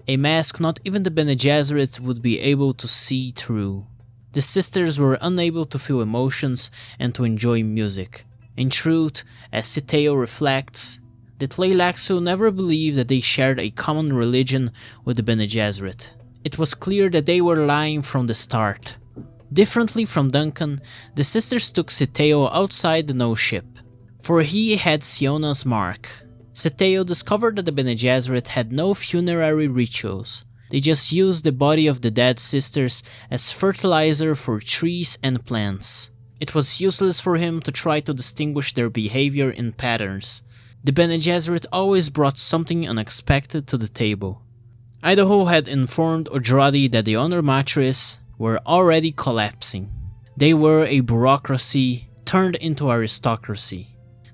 a mask not even the Bene Gesserit would be able to see through. The sisters were unable to feel emotions and to enjoy music. In truth, as Scytale reflects, the Tleilaxu never believed that they shared a common religion with the Bene Gesserit. It was clear that they were lying from the start. Differently from Duncan, the sisters took Scytale outside the no ship, for he had Siona's mark. Scytale discovered that the Bene Gesserit had no funerary rituals. They just used the body of the dead sisters as fertilizer for trees and plants. It was useless for him to try to distinguish their behavior in patterns. The Bene Gesserit always brought something unexpected to the table. Idaho had informed Odrade that the Honor Mattress were already collapsing. They were a bureaucracy turned into aristocracy.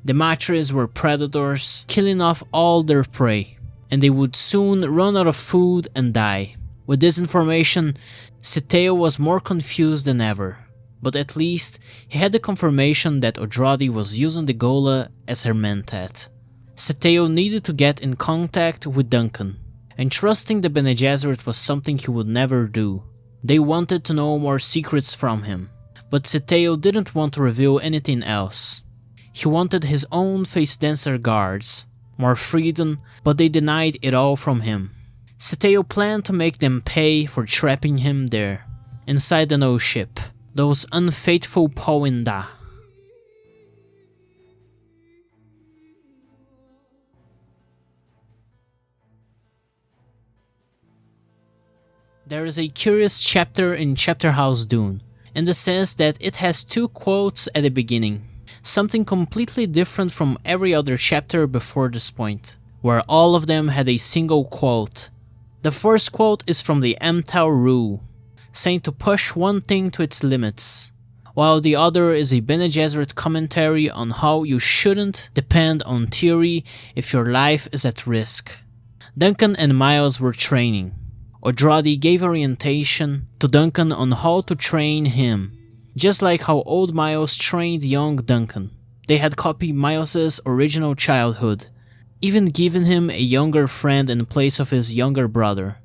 The Mattress were predators, killing off all their prey, and they would soon run out of food and die. With this information, Scytale was more confused than ever, but at least he had the confirmation that Odrade was using the Ghola as her mentat. Scytale needed to get in contact with Duncan, and trusting the Bene Gesserit was something he would never do. They wanted to know more secrets from him, but Scytale didn't want to reveal anything else. He wanted his own face dancer guards, more freedom, but they denied it all from him. Scytale planned to make them pay for trapping him there, inside the no ship, those unfaithful Poinda. There is a curious chapter in Chapterhouse Dune, in the sense that it has two quotes at the beginning, something completely different from every other chapter before this point, where all of them had a single quote. The first quote is from the Amtal Rule, saying to push one thing to its limits, while the other is a Bene Gesserit commentary on how you shouldn't depend on theory if your life is at risk. Duncan and Miles were training. Odrade gave orientation to Duncan on how to train him, just like how old Miles trained young Duncan. They had copied Miles's original childhood. even giving him a younger friend in place of his younger brother.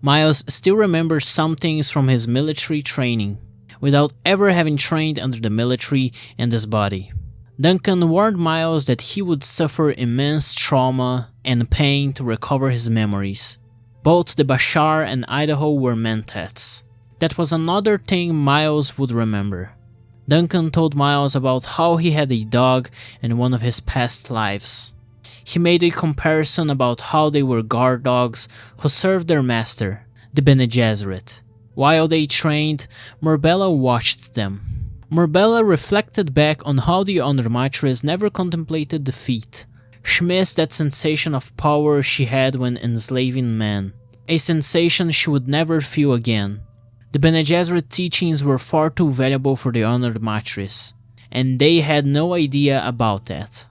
Miles still remembers some things from his military training, without ever having trained under the military in this body. Duncan warned Miles that he would suffer immense trauma and pain to recover his memories. Both the Bashar and Idaho were Mentats. That was another thing Miles would remember. Duncan told Miles about how he had a dog in one of his past lives. He made a comparison about how they were guard dogs who served their master, the Bene Gesserit. While they trained, Murbella watched them. Murbella reflected back on how the Undermatris never contemplated defeat. She missed that sensation of power she had when enslaving men, a sensation she would never feel again. The Bene Gesserit teachings were far too valuable for the Undermatris, and they had no idea about that.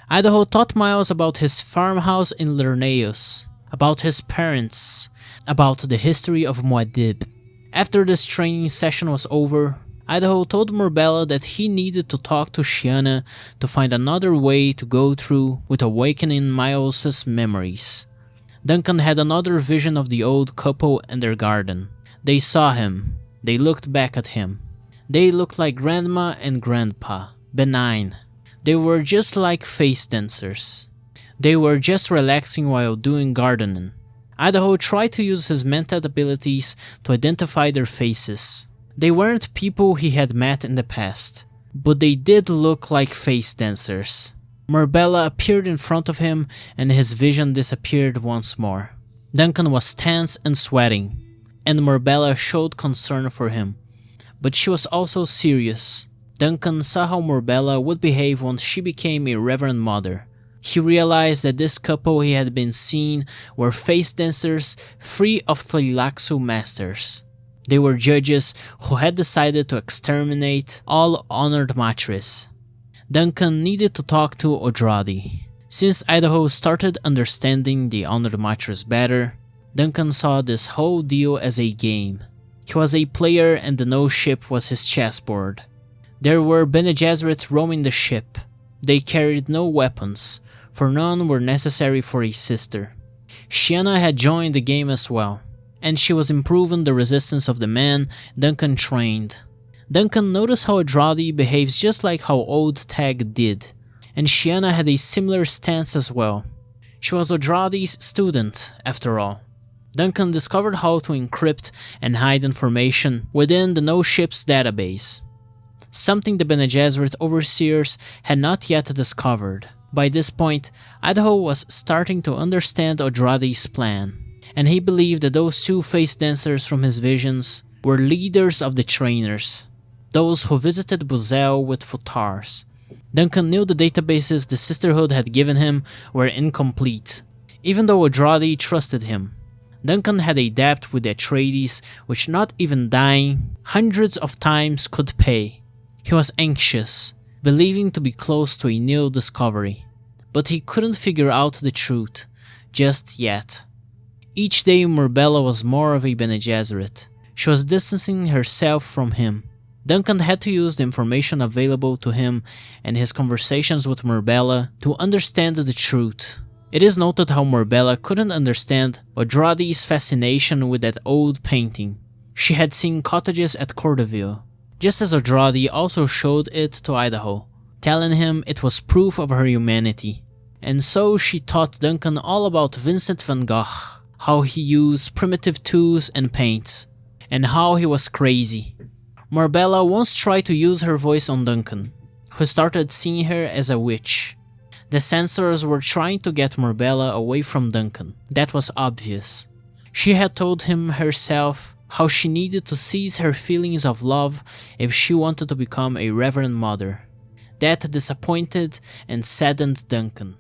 Idaho taught Miles about his farmhouse in Lerneus, about his parents, about the history of Muad'Dib. After this training session was over, Idaho told Murbella that he needed to talk to Sheeana to find another way to go through with awakening Miles' memories. Duncan had another vision of the old couple in their garden. They saw him. They looked back at him. They looked like Grandma and Grandpa, benign. They were just like face dancers. They were just relaxing while doing gardening. Idaho tried to use his mentat abilities to identify their faces. They weren't people he had met in the past, but they did look like face dancers. Murbella appeared in front of him and his vision disappeared once more. Duncan was tense and sweating, and Murbella showed concern for him, but she was also serious. Duncan saw how Murbella would behave once she became a Reverend mother. He realized that this couple he had been seeing were face dancers free of Tleilaxu Masters. They were judges who had decided to exterminate all honored matris. Duncan needed to talk to Odrade. Since Idaho started understanding the honored matris better, Duncan saw this whole deal as a game. He was a player and the no ship was his chessboard. There were Bene Gesserit roaming the ship. They carried no weapons, for none were necessary for a sister. Sheeana had joined the game as well, and she was improving the resistance of the men Duncan trained. Duncan noticed how Odrade behaves just like how old Teg did, and Sheeana had a similar stance as well. She was Odrade's student, after all. Duncan discovered how to encrypt and hide information within the no ship's database, something the Bene Gesserit overseers had not yet discovered. By this point, Idaho was starting to understand Odrade's plan, and he believed that those two face dancers from his visions were leaders of the trainers, those who visited Buzel with futars. Duncan knew the databases the Sisterhood had given him were incomplete, even though Odrade trusted him. Duncan had a debt with the Atreides which not even dying hundreds of times could pay. He was anxious, believing to be close to a new discovery, but he couldn't figure out the truth, just yet. Each day Murbella was more of a Bene Gesserit. She was distancing herself from him. Duncan had to use the information available to him and his conversations with Murbella to understand the truth. It is noted how Murbella couldn't understand Odrade's fascination with that old painting. She had seen cottages at Cordoville, just as Odrade also showed it to Idaho, telling him it was proof of her humanity. And so she taught Duncan all about Vincent van Gogh, how he used primitive tools and paints, and how he was crazy. Murbella once tried to use her voice on Duncan, who started seeing her as a witch. The Censors were trying to get Murbella away from Duncan. That was obvious. She had told him herself how she needed to seize her feelings of love if she wanted to become a Reverend mother. That disappointed and saddened Duncan.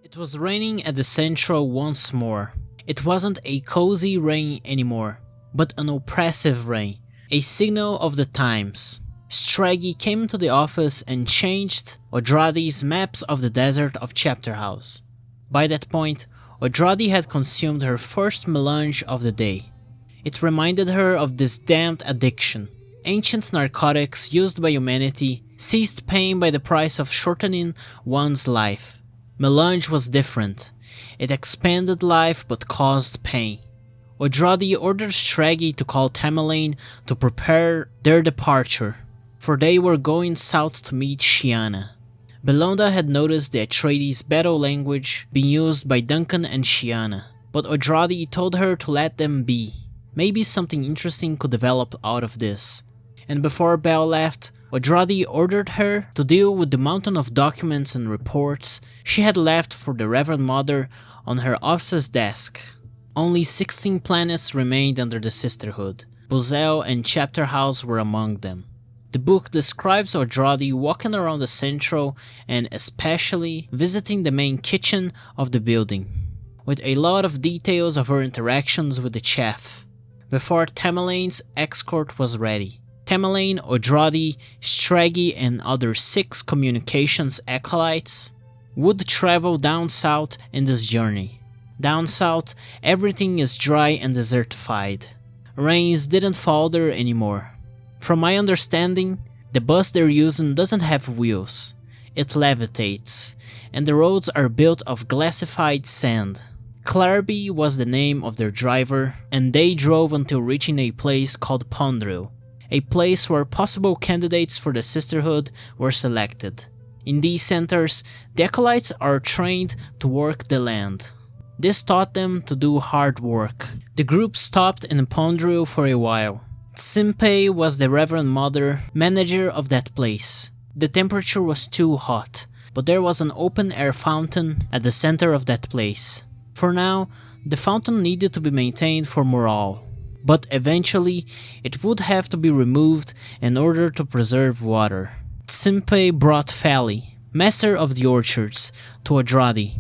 It was raining at the Central once more. It wasn't a cozy rain anymore, but an oppressive rain, a signal of the times. Streggi came to the office and changed Odrade's maps of the desert of Chapterhouse. By that point, Odrade had consumed her first melange of the day. It reminded her of this damned addiction. Ancient narcotics used by humanity ceased pain by the price of shortening one's life. Melange was different. It expanded life but caused pain. Odrade ordered Streggi to call Tamalane to prepare their departure, for they were going south to meet Sheeana. Bellonda had noticed the Atreides battle language being used by Duncan and Sheeana, but Odrade told her to let them be. Maybe something interesting could develop out of this. And before Bell left, Odrade ordered her to deal with the mountain of documents and reports she had left for the Reverend Mother on her office's desk. Only 16 planets remained under the Sisterhood. Buzel and Chapterhouse were among them. The book describes Odrade walking around the central and especially visiting the main kitchen of the building, with a lot of details of her interactions with the chef, before Tamalane's escort was ready. Tamalane, Odrade, Streggi and other 6 communications acolytes would travel down south in this journey. Down south, everything is dry and desertified. Rains didn't fall there anymore. From my understanding, the bus they're using doesn't have wheels. It levitates, and the roads are built of glassified sand. Clarby was the name of their driver, and they drove until reaching a place called Pondril, a place where possible candidates for the Sisterhood were selected. In these centers, the Acolytes are trained to work the land. This taught them to do hard work. The group stopped in Pondril for a while. Tsimpe was the Reverend Mother, manager of that place. The temperature was too hot, but there was an open air fountain at the center of that place. For now, the fountain needed to be maintained for morale, but eventually it would have to be removed in order to preserve water. Tsimpe brought Fali, master of the orchards, to Odrade.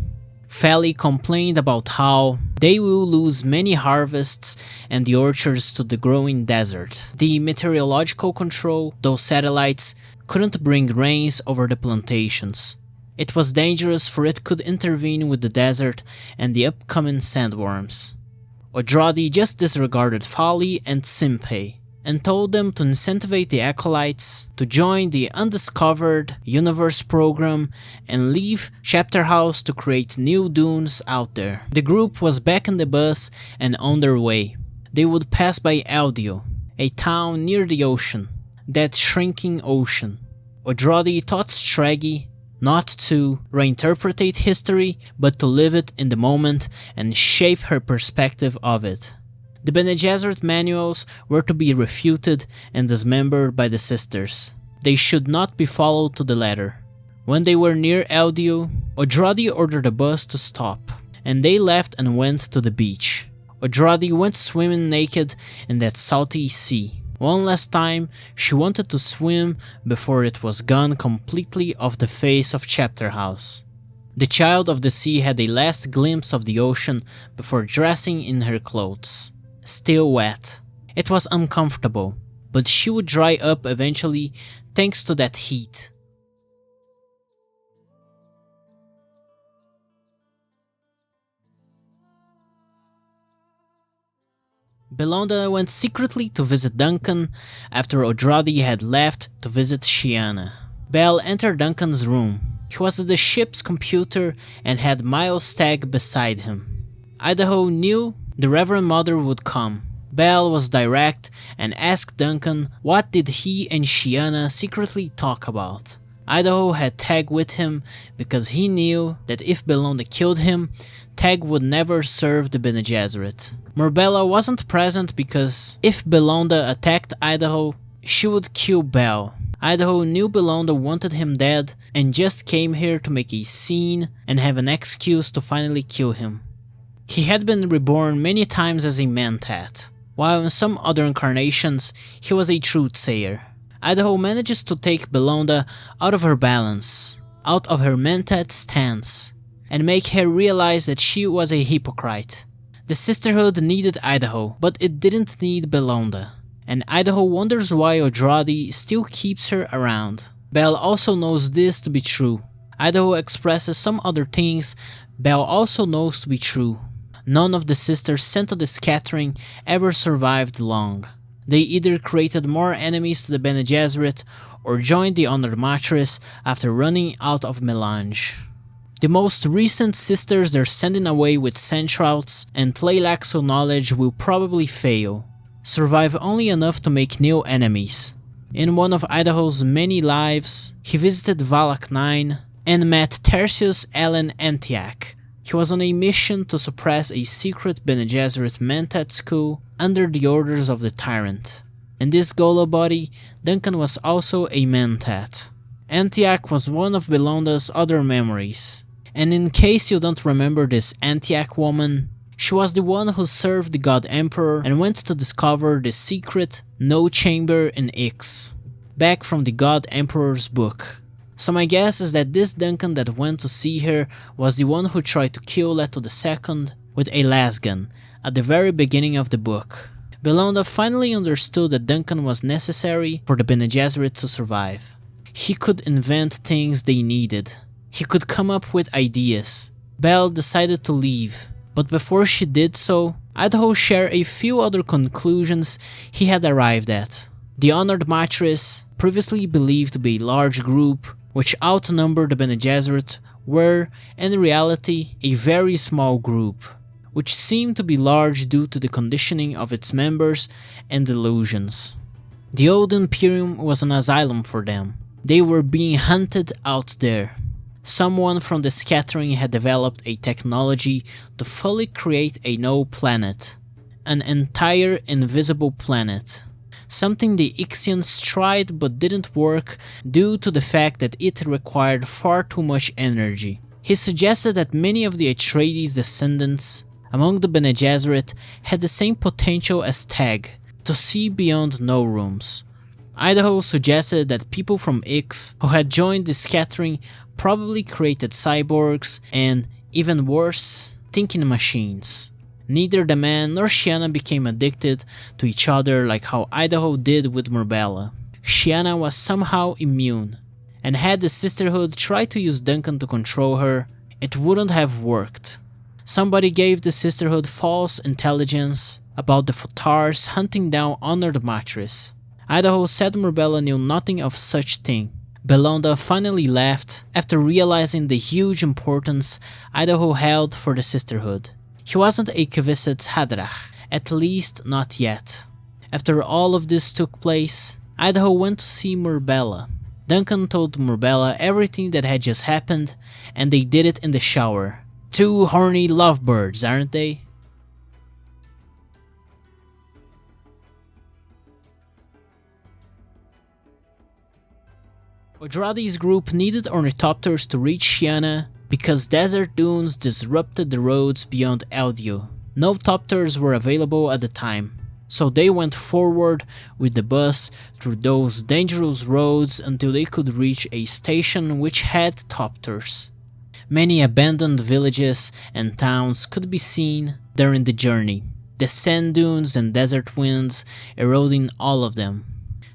Fali complained about how they will lose many harvests and the orchards to the growing desert. The meteorological control, those satellites, couldn't bring rains over the plantations. It was dangerous, for it could intervene with the desert and the upcoming sandworms. Odrade just disregarded Fali and Tsimpe and told them to incentivize the Acolytes to join the Undiscovered Universe program and leave Chapterhouse to create new dunes out there. The group was back in the bus and on their way. They would pass by Eldio, a town near the ocean, that shrinking ocean. Odrade taught Streggi not to reinterpret history, but to live it in the moment and shape her perspective of it. The Bene Gesserit manuals were to be refuted and dismembered by the sisters. They should not be followed to the letter. When they were near Eldio, Odrade ordered the bus to stop, and they left and went to the beach. Odrade went swimming naked in that salty sea. One last time, she wanted to swim before it was gone completely off the face of Chapterhouse. The child of the sea had a last glimpse of the ocean before dressing in her clothes. Still wet. It was uncomfortable, but she would dry up eventually thanks to that heat. Bellonda went secretly to visit Duncan after Odrade had left to visit Sheeana. Bell entered Duncan's room. He was at the ship's computer and had Miles Teg beside him. Idaho knew the Reverend Mother would come. Bell was direct and asked Duncan what did he and Sheeana secretly talk about. Idaho had Teg with him because he knew that if Bellonda killed him, Teg would never serve the Bene Gesserit. Murbella wasn't present because if Bellonda attacked Idaho, she would kill Bell. Idaho knew Bellonda wanted him dead and just came here to make a scene and have an excuse to finally kill him. He had been reborn many times as a Mentat, while in some other incarnations he was a truth-sayer. Idaho manages to take Bellonda out of her balance, out of her Mentat stance, and make her realize that she was a hypocrite. The Sisterhood needed Idaho, but it didn't need Bellonda, and Idaho wonders why Odrade still keeps her around. Bell also knows this to be true. Idaho expresses some other things Bell also knows to be true. None of the sisters sent to the scattering ever survived long. They either created more enemies to the Bene Gesserit or joined the Honored Mattress after running out of melange. The most recent sisters they're sending away with Centrals and Tleilaxu knowledge will probably fail, survive only enough to make new enemies. In one of Idaho's many lives, he visited Valak 9 and met Tertius Ellen Antioch. He was on a mission to suppress a secret Bene Gesserit Mentat school under the orders of the Tyrant. In this Ghola body, Duncan was also a Mentat. Antioch was one of Bellonda's other memories. And in case you don't remember this Antioch woman, she was the one who served the God Emperor and went to discover the secret No Chamber in Ix, back from the God Emperor's book. So my guess is that this Duncan that went to see her was the one who tried to kill Leto II with a lasgun at the very beginning of the book. Bellonda finally understood that Duncan was necessary for the Bene Gesserit to survive. He could invent things they needed. He could come up with ideas. Belle decided to leave, but before she did so, Idaho shared a few other conclusions he had arrived at. The Honored Mattress, previously believed to be a large group which outnumbered the Bene Gesserit, were, in reality, a very small group, which seemed to be large due to the conditioning of its members and delusions. The Old Imperium was an asylum for them. They were being hunted out there. Someone from the scattering had developed a technology to fully create a no planet, an entire invisible planet. Something the Ixians tried but didn't work due to the fact that it required far too much energy. He suggested that many of the Atreides descendants among the Bene Gesserit had the same potential as Teg, to see beyond no rooms. Idaho suggested that people from Ix who had joined the scattering probably created cyborgs and, even worse, thinking machines. Neither the man nor Sheeana became addicted to each other like how Idaho did with Murbella. Sheeana was somehow immune, and had the Sisterhood tried to use Duncan to control her, it wouldn't have worked. Somebody gave the Sisterhood false intelligence about the Futars hunting down Honored Mattress. Idaho said Murbella knew nothing of such thing. Bellonda finally left after realizing the huge importance Idaho held for the Sisterhood. He wasn't a Kvisitz Hadrach, at least not yet. After all of this took place, Idaho went to see Murbella. Duncan told Murbella everything that had just happened, and they did it in the shower. Two horny lovebirds, aren't they? Odrade's group needed ornithopters to reach Sheeana because desert dunes disrupted the roads beyond Eldio. No topters were available at the time, so they went forward with the bus through those dangerous roads until they could reach a station which had topters. Many abandoned villages and towns could be seen during the journey, the sand dunes and desert winds eroding all of them.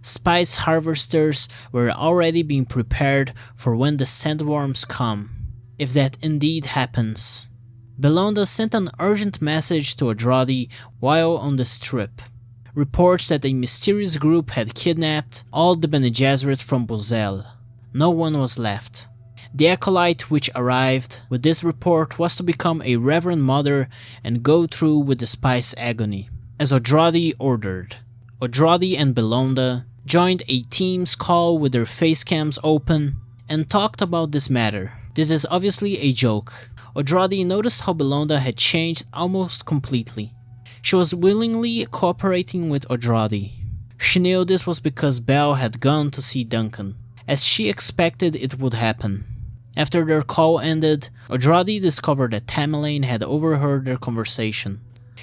Spice harvesters were already being prepared for when the sandworms come, if that indeed happens. Bellonda sent an urgent message to Odrade while on the strip. Reports that a mysterious group had kidnapped all the Bene Gesserit from Bozel. No one was left. The Acolyte which arrived with this report was to become a Reverend Mother and go through with the Spice agony, as Odrade ordered. Odrade and Bellonda joined a Teams call with their facecams open and talked about this matter. This is obviously a joke. Odrade noticed how Bellonda had changed almost completely. She was willingly cooperating with Odrade. She knew this was because Belle had gone to see Duncan, as she expected it would happen. After their call ended, Odrade discovered that Tamalane had overheard their conversation.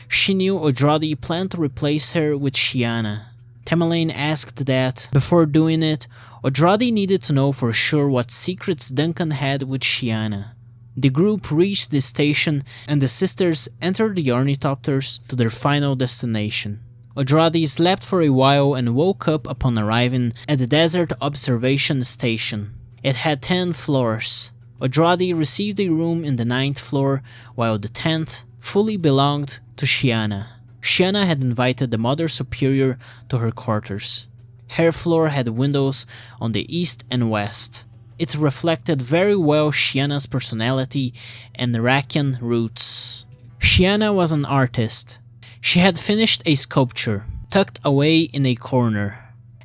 She knew Odrade planned to replace her with Sheeana. Tamalane asked that, before doing it, Odrade needed to know for sure what secrets Duncan had with Sheeana. The group reached the station and the sisters entered the ornithopters to their final destination. Odrade slept for a while and woke up upon arriving at the Desert Observation Station. It had 10 floors. Odrade received a room in the 9th floor, while the 10th fully belonged to Sheeana. Sheeana had invited the Mother Superior to her quarters. Her floor had windows on the east and west. It reflected very well Sheeana's personality and Iraqian roots. Sheeana was an artist. She had finished a sculpture, tucked away in a corner,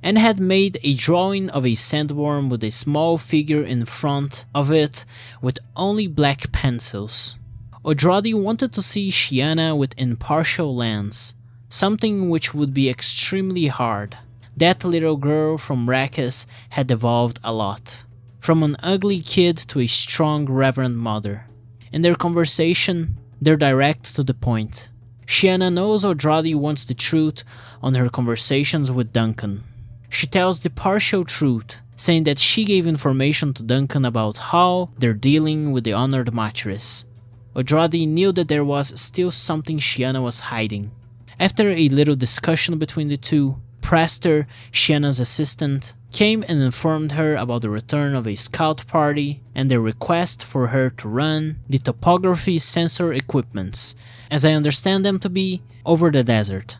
and had made a drawing of a sandworm with a small figure in front of it with only black pencils. Odrade wanted to see Sheeana with impartial lens, something which would be extremely hard. That little girl from Rakis had evolved a lot, from an ugly kid to a strong Reverend mother. In their conversation, they're direct to the point. Sheeana knows Odrade wants the truth on her conversations with Duncan. She tells the partial truth, saying that she gave information to Duncan about how they're dealing with the honored mattress. Odrade knew that there was still something Sheeana was hiding. After a little discussion between the two, Prester, Sheeana's assistant, came and informed her about the return of a scout party and their request for her to run the topography sensor equipments, as I understand them to be, over the desert.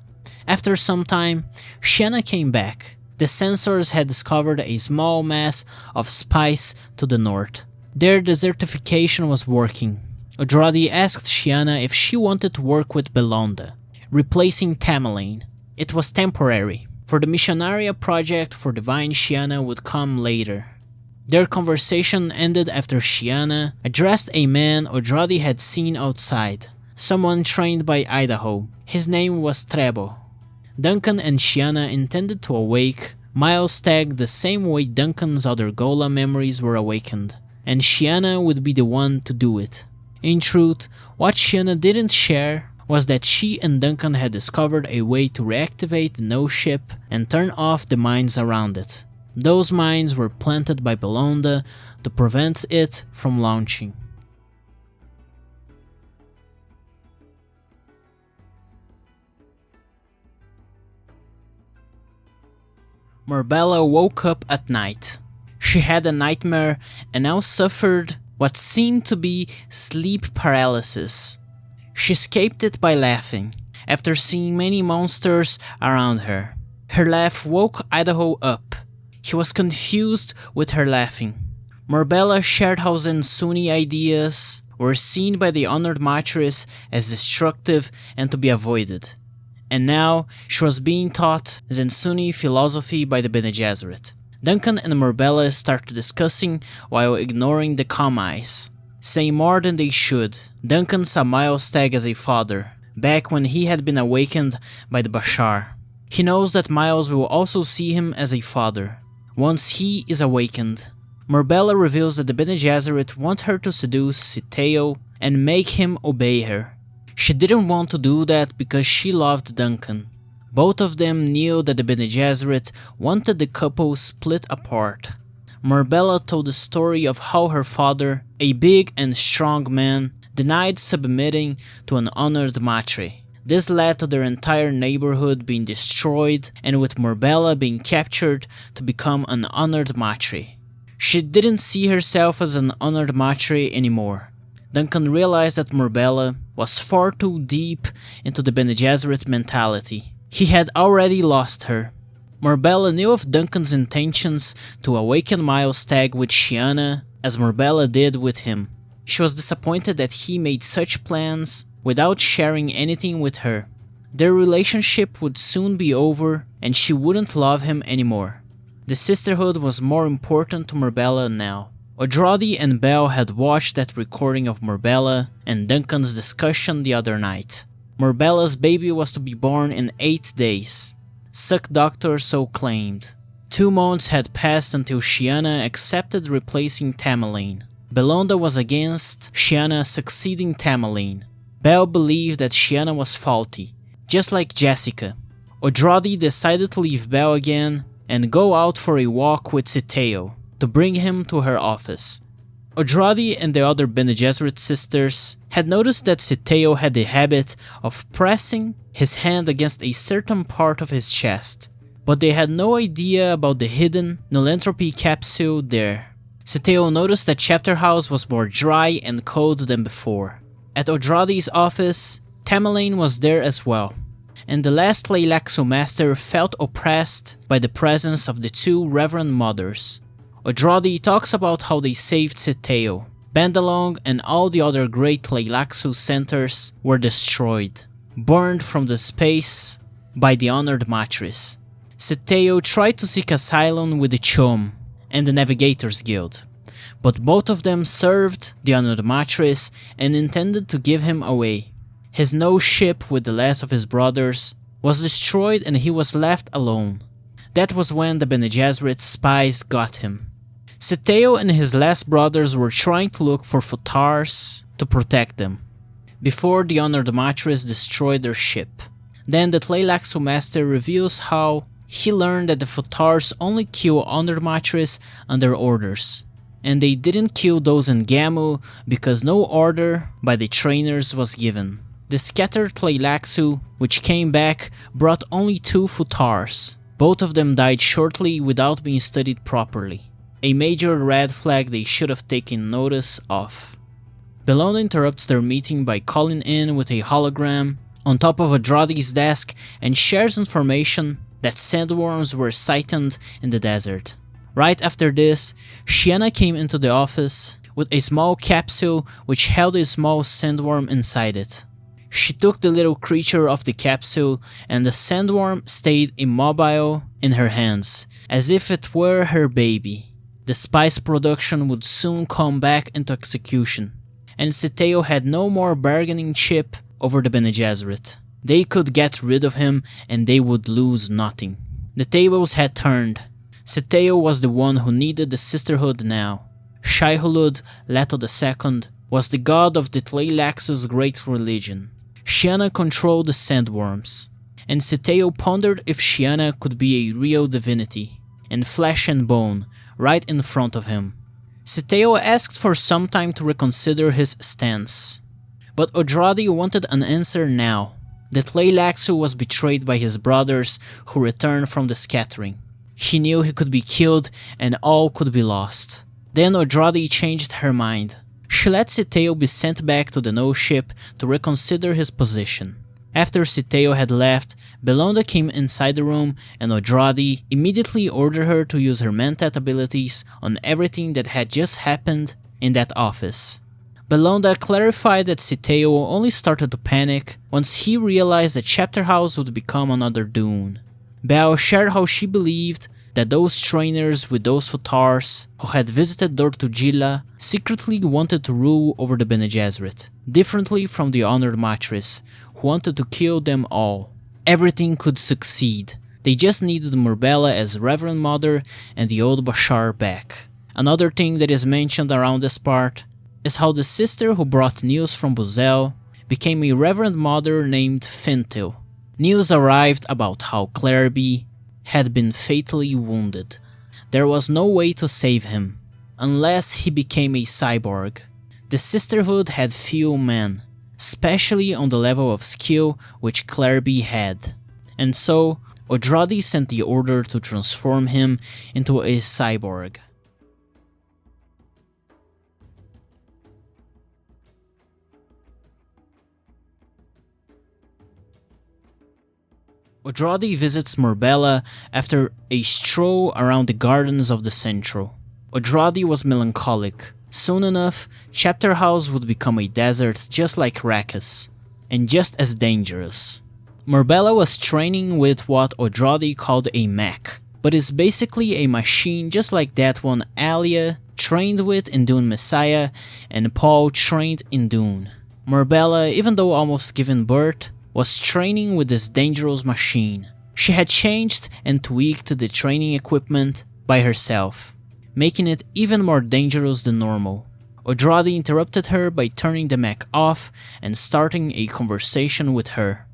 After some time, Sheeana came back. The Censors had discovered a small mass of spice to the north. Their desertification was working. Odrade asked Sheeana if she wanted to work with Bellonda, replacing Tamalane. It was temporary, for the Missionaria project for Divine Sheeana would come later. Their conversation ended after Sheeana addressed a man Odrade had seen outside, someone trained by Idaho. His name was Trebo. Duncan and Sheeana intended to awake Miles Teg the same way Duncan's other Ghola memories were awakened, and Sheeana would be the one to do it. In truth, what Sheeana didn't share was that she and Duncan had discovered a way to reactivate the no ship and turn off the mines around it. Those mines were planted by Bellonda to prevent it from launching. Murbella woke up at night. She had a nightmare and now suffered what seemed to be sleep paralysis. She escaped it by laughing, after seeing many monsters around her. Her laugh woke Idaho up. He was confused with her laughing. Murbella shared how Zensuni ideas were seen by the honored mattress as destructive and to be avoided. And now she was being taught Zensuni philosophy by the Bene Gesserit. Duncan and Murbella started discussing while ignoring the calm eyes, saying more than they should. Duncan saw Miles Teg as a father, back when he had been awakened by the Bashar. He knows that Miles will also see him as a father, once he is awakened. Murbella reveals that the Bene Gesserit want her to seduce Scytale and make him obey her. She didn't want to do that because she loved Duncan. Both of them knew that the Bene Gesserit wanted the couple split apart. Murbella told the story of how her father, a big and strong man, denied submitting to an honored matre. This led to their entire neighborhood being destroyed and with Murbella being captured to become an honored matre. She didn't see herself as an honored matre anymore. Duncan realized that Murbella was far too deep into the Bene Gesserit mentality. He had already lost her. Murbella knew of Duncan's intentions to awaken Miles Teg with Sheeana, as Murbella did with him. She was disappointed that he made such plans without sharing anything with her. Their relationship would soon be over and she wouldn't love him anymore. The sisterhood was more important to Murbella now. Odrade and Bell had watched that recording of Murbella and Duncan's discussion the other night. Murbella's baby was to be born in 8 days. Suck Doctor so claimed. 2 months had passed until Sheeana accepted replacing Tamalane. Bellonda was against Sheeana succeeding Tamalane. Bell believed that Sheeana was faulty, just like Jessica. Odrade decided to leave Bell again and go out for a walk with Scytale to bring him to her office. Odrade and the other Bene Gesserit sisters had noticed that Scytale had the habit of pressing his hand against a certain part of his chest, but they had no idea about the hidden Nullentropy capsule there. Scytale noticed that Chapterhouse was more dry and cold than before. At Odrade's office, Tamalane was there as well, and the last Tleilaxu Master felt oppressed by the presence of the two Reverend mothers. Odrade talks about how they saved Scytale. Bandalong and all the other great Tleilaxu centers were destroyed, burned from the space by the Honored Matrix. Scytale tried to seek asylum with the Chum and the Navigators Guild, but both of them served the Honored Matrix and intended to give him away. His no ship with the last of his brothers was destroyed and he was left alone. That was when the Bene Gesserit spies got him. Scytale and his last brothers were trying to look for Futars to protect them, before the Honored Matrix destroyed their ship. Then the Tleilaxu Master reveals how he learned that the Futars only kill Honored Matrix under orders, and they didn't kill those in Gammu because no order by the trainers was given. The scattered Tleilaxu, which came back, brought only 2 Futars. Both of them died shortly without being studied properly. A major red flag they should have taken notice of. Bellonda interrupts their meeting by calling in with a hologram on top of Odrade's desk and shares information that sandworms were sighted in the desert. Right after this, Sheeana came into the office with a small capsule which held a small sandworm inside it. She took the little creature off the capsule and the sandworm stayed immobile in her hands, as if it were her baby. The spice production would soon come back into execution, and Scytale had no more bargaining chip over the Bene Gesserit. They could get rid of him and they would lose nothing. The tables had turned. Scytale was the one who needed the sisterhood now. Shai-Hulud, Leto II, was the god of the Tleilaxu's great religion. Sheeana controlled the sandworms, and Scytale pondered if Sheeana could be a real divinity, in flesh and bone, right in front of him. Scytale asked for some time to reconsider his stance, but Odrade wanted an answer now. The Tleilaxu was betrayed by his brothers who returned from the scattering. He knew he could be killed and all could be lost. Then Odrade changed her mind. She let Scytale be sent back to the No ship to reconsider his position. After Scytale had left, Bellonda came inside the room and Odrade immediately ordered her to use her Mentat abilities on everything that had just happened in that office. Bellonda clarified that Scytale only started to panic once he realized that Chapterhouse would become another Dune. Bell shared how she believed that those trainers with those Futars who had visited Dortugilla secretly wanted to rule over the Bene Gesserit, differently from the Honored Matrix, who wanted to kill them all. Everything could succeed. They just needed Murbella as Reverend Mother and the old Bashar back. Another thing that is mentioned around this part is how the sister who brought news from Buzel became a Reverend Mother named Fintil. News arrived about how Clarby had been fatally wounded. There was no way to save him, unless he became a cyborg. The Sisterhood had few men, especially on the level of skill which Clarby had, and so Odrade sent the order to transform him into a cyborg. Odrade visits Murbella after a stroll around the gardens of the Central. Odrade was melancholic. Soon enough, Chapterhouse would become a desert just like Rakkus, and just as dangerous. Murbella was training with what Odrade called a mech, but is basically a machine just like that one Alia trained with in Dune Messiah and Paul trained in Dune. Murbella, even though almost given birth, was training with this dangerous machine. She had changed and tweaked the training equipment by herself, making it even more dangerous than normal. Odrade interrupted her by turning the mech off and starting a conversation with her.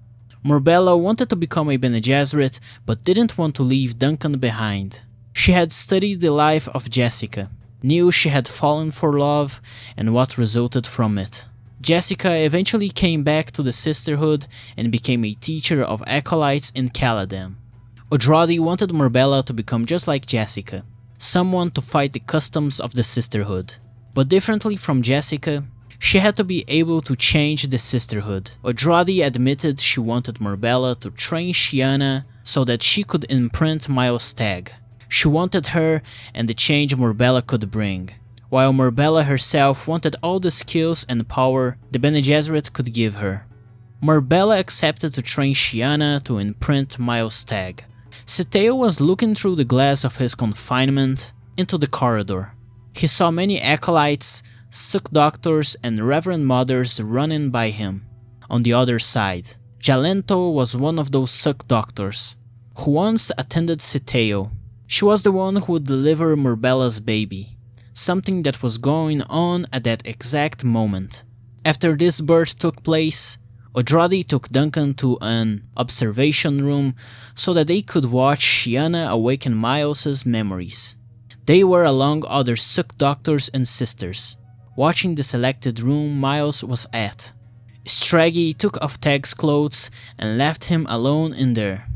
Murbella wanted to become a Bene Gesserit but didn't want to leave Duncan behind. She had studied the life of Jessica, knew she had fallen for love and what resulted from it. Jessica eventually came back to the Sisterhood and became a teacher of Acolytes in Caladan. Odrade wanted Murbella to become just like Jessica, someone to fight the customs of the Sisterhood. But differently from Jessica, She had to be able to change the sisterhood. Odrade admitted she wanted Murbella to train Sheeana so that she could imprint Miles Teg. She wanted her and the change Murbella could bring, while Murbella herself wanted all the skills and power the Bene Gesserit could give her. Murbella accepted to train Sheeana to imprint Miles Teg. Scytale was looking through the glass of his confinement into the corridor. He saw many acolytes, suck doctors and reverend mothers running by him. On the other side, Jalento was one of those suck doctors, who once attended Scytale. She was the one who would deliver Murbella's baby, something that was going on at that exact moment. After this birth took place, Odrade took Duncan to an observation room so that they could watch Sheeana awaken Miles's memories. They were along other suck doctors and sisters, watching the selected room Miles was at. Streggi took off Teg's clothes and left him alone in there.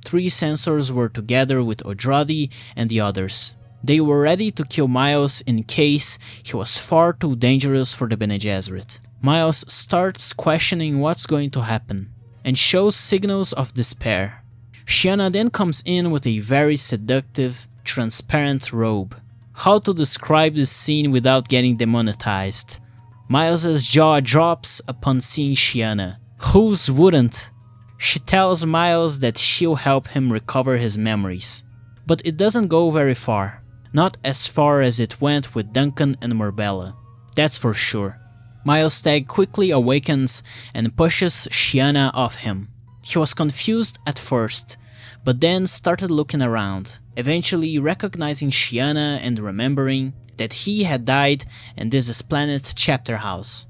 3 Censors were together with Odrade and the others. They were ready to kill Miles in case he was far too dangerous for the Bene Gesserit. Miles starts questioning what's going to happen, and shows signals of despair. Sheeana then comes in with a very seductive, transparent robe. How to describe this scene without getting demonetized? Miles's jaw drops upon seeing Sheeana. Whose wouldn't? She tells Miles that she'll help him recover his memories. But it doesn't go very far. Not as far as it went with Duncan and Murbella. That's for sure. Miles Teg quickly awakens and pushes Sheeana off him. He was confused at first, but then started looking around, eventually recognizing Sheeana and remembering that he had died in this planet Chapterhouse.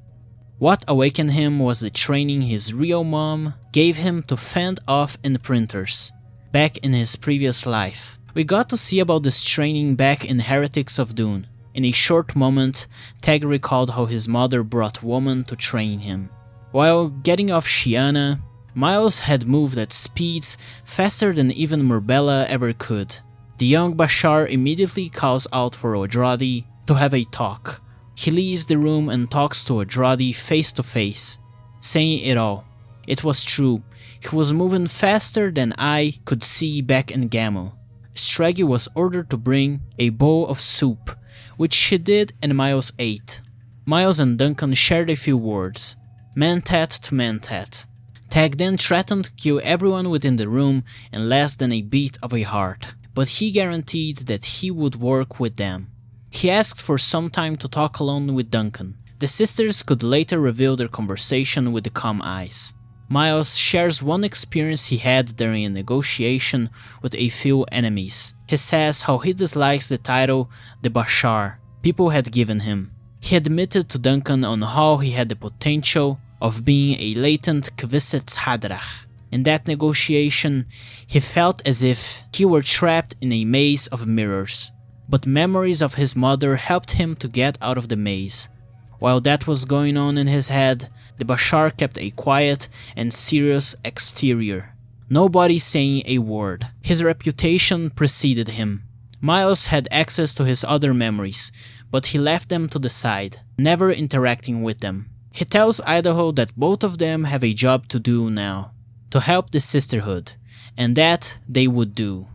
What awakened him was the training his real mom gave him to fend off imprinters, back in his previous life. We got to see about this training back in Heretics of Dune. In a short moment, Teg recalled how his mother brought women to train him. While getting off Sheeana, Miles had moved at speeds faster than even Murbella ever could. The young Bashar immediately calls out for Odrade to have a talk. He leaves the room and talks to Odrade face to face, saying it all. It was true, he was moving faster than I could see back in Gammu. Streggi was ordered to bring a bowl of soup, which she did and Miles ate. Miles and Duncan shared a few words, Mentat to Mentat. Teg then threatened to kill everyone within the room in less than a beat of a heart, but he guaranteed that he would work with them. He asked for some time to talk alone with Duncan. The sisters could later reveal their conversation with the calm eyes. Miles shares one experience he had during a negotiation with a few enemies. He says how he dislikes the title the Bashar people had given him. He admitted to Duncan on how he had the potential of being a latent Kvisset Hadrach. In that negotiation, he felt as if he were trapped in a maze of mirrors, but memories of his mother helped him to get out of the maze. While that was going on in his head, the Bashar kept a quiet and serious exterior, nobody saying a word. His reputation preceded him. Miles had access to his other memories, but he left them to the side, never interacting with them. He tells Idaho that both of them have a job to do now, to help the sisterhood, and that they would do.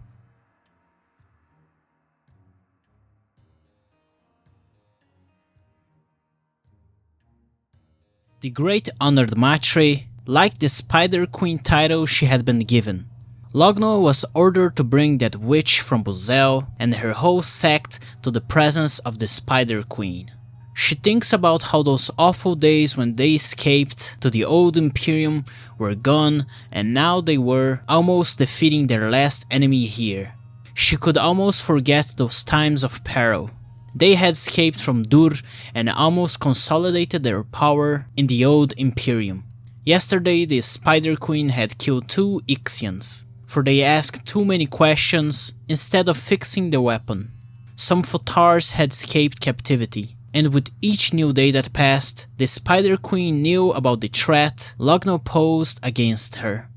The Great Honored Matre liked the Spider Queen title she had been given. Logno was ordered to bring that witch from Buzel and her whole sect to the presence of the Spider Queen. She thinks about how those awful days when they escaped to the old Imperium were gone, and now they were almost defeating their last enemy here. She could almost forget those times of peril. They had escaped from Dur and almost consolidated their power in the old Imperium. Yesterday the Spider Queen had killed 2 Ixians, for they asked too many questions instead of fixing the weapon. Some Futars had escaped captivity, and with each new day that passed, the Spider Queen knew about the threat Logno posed against her.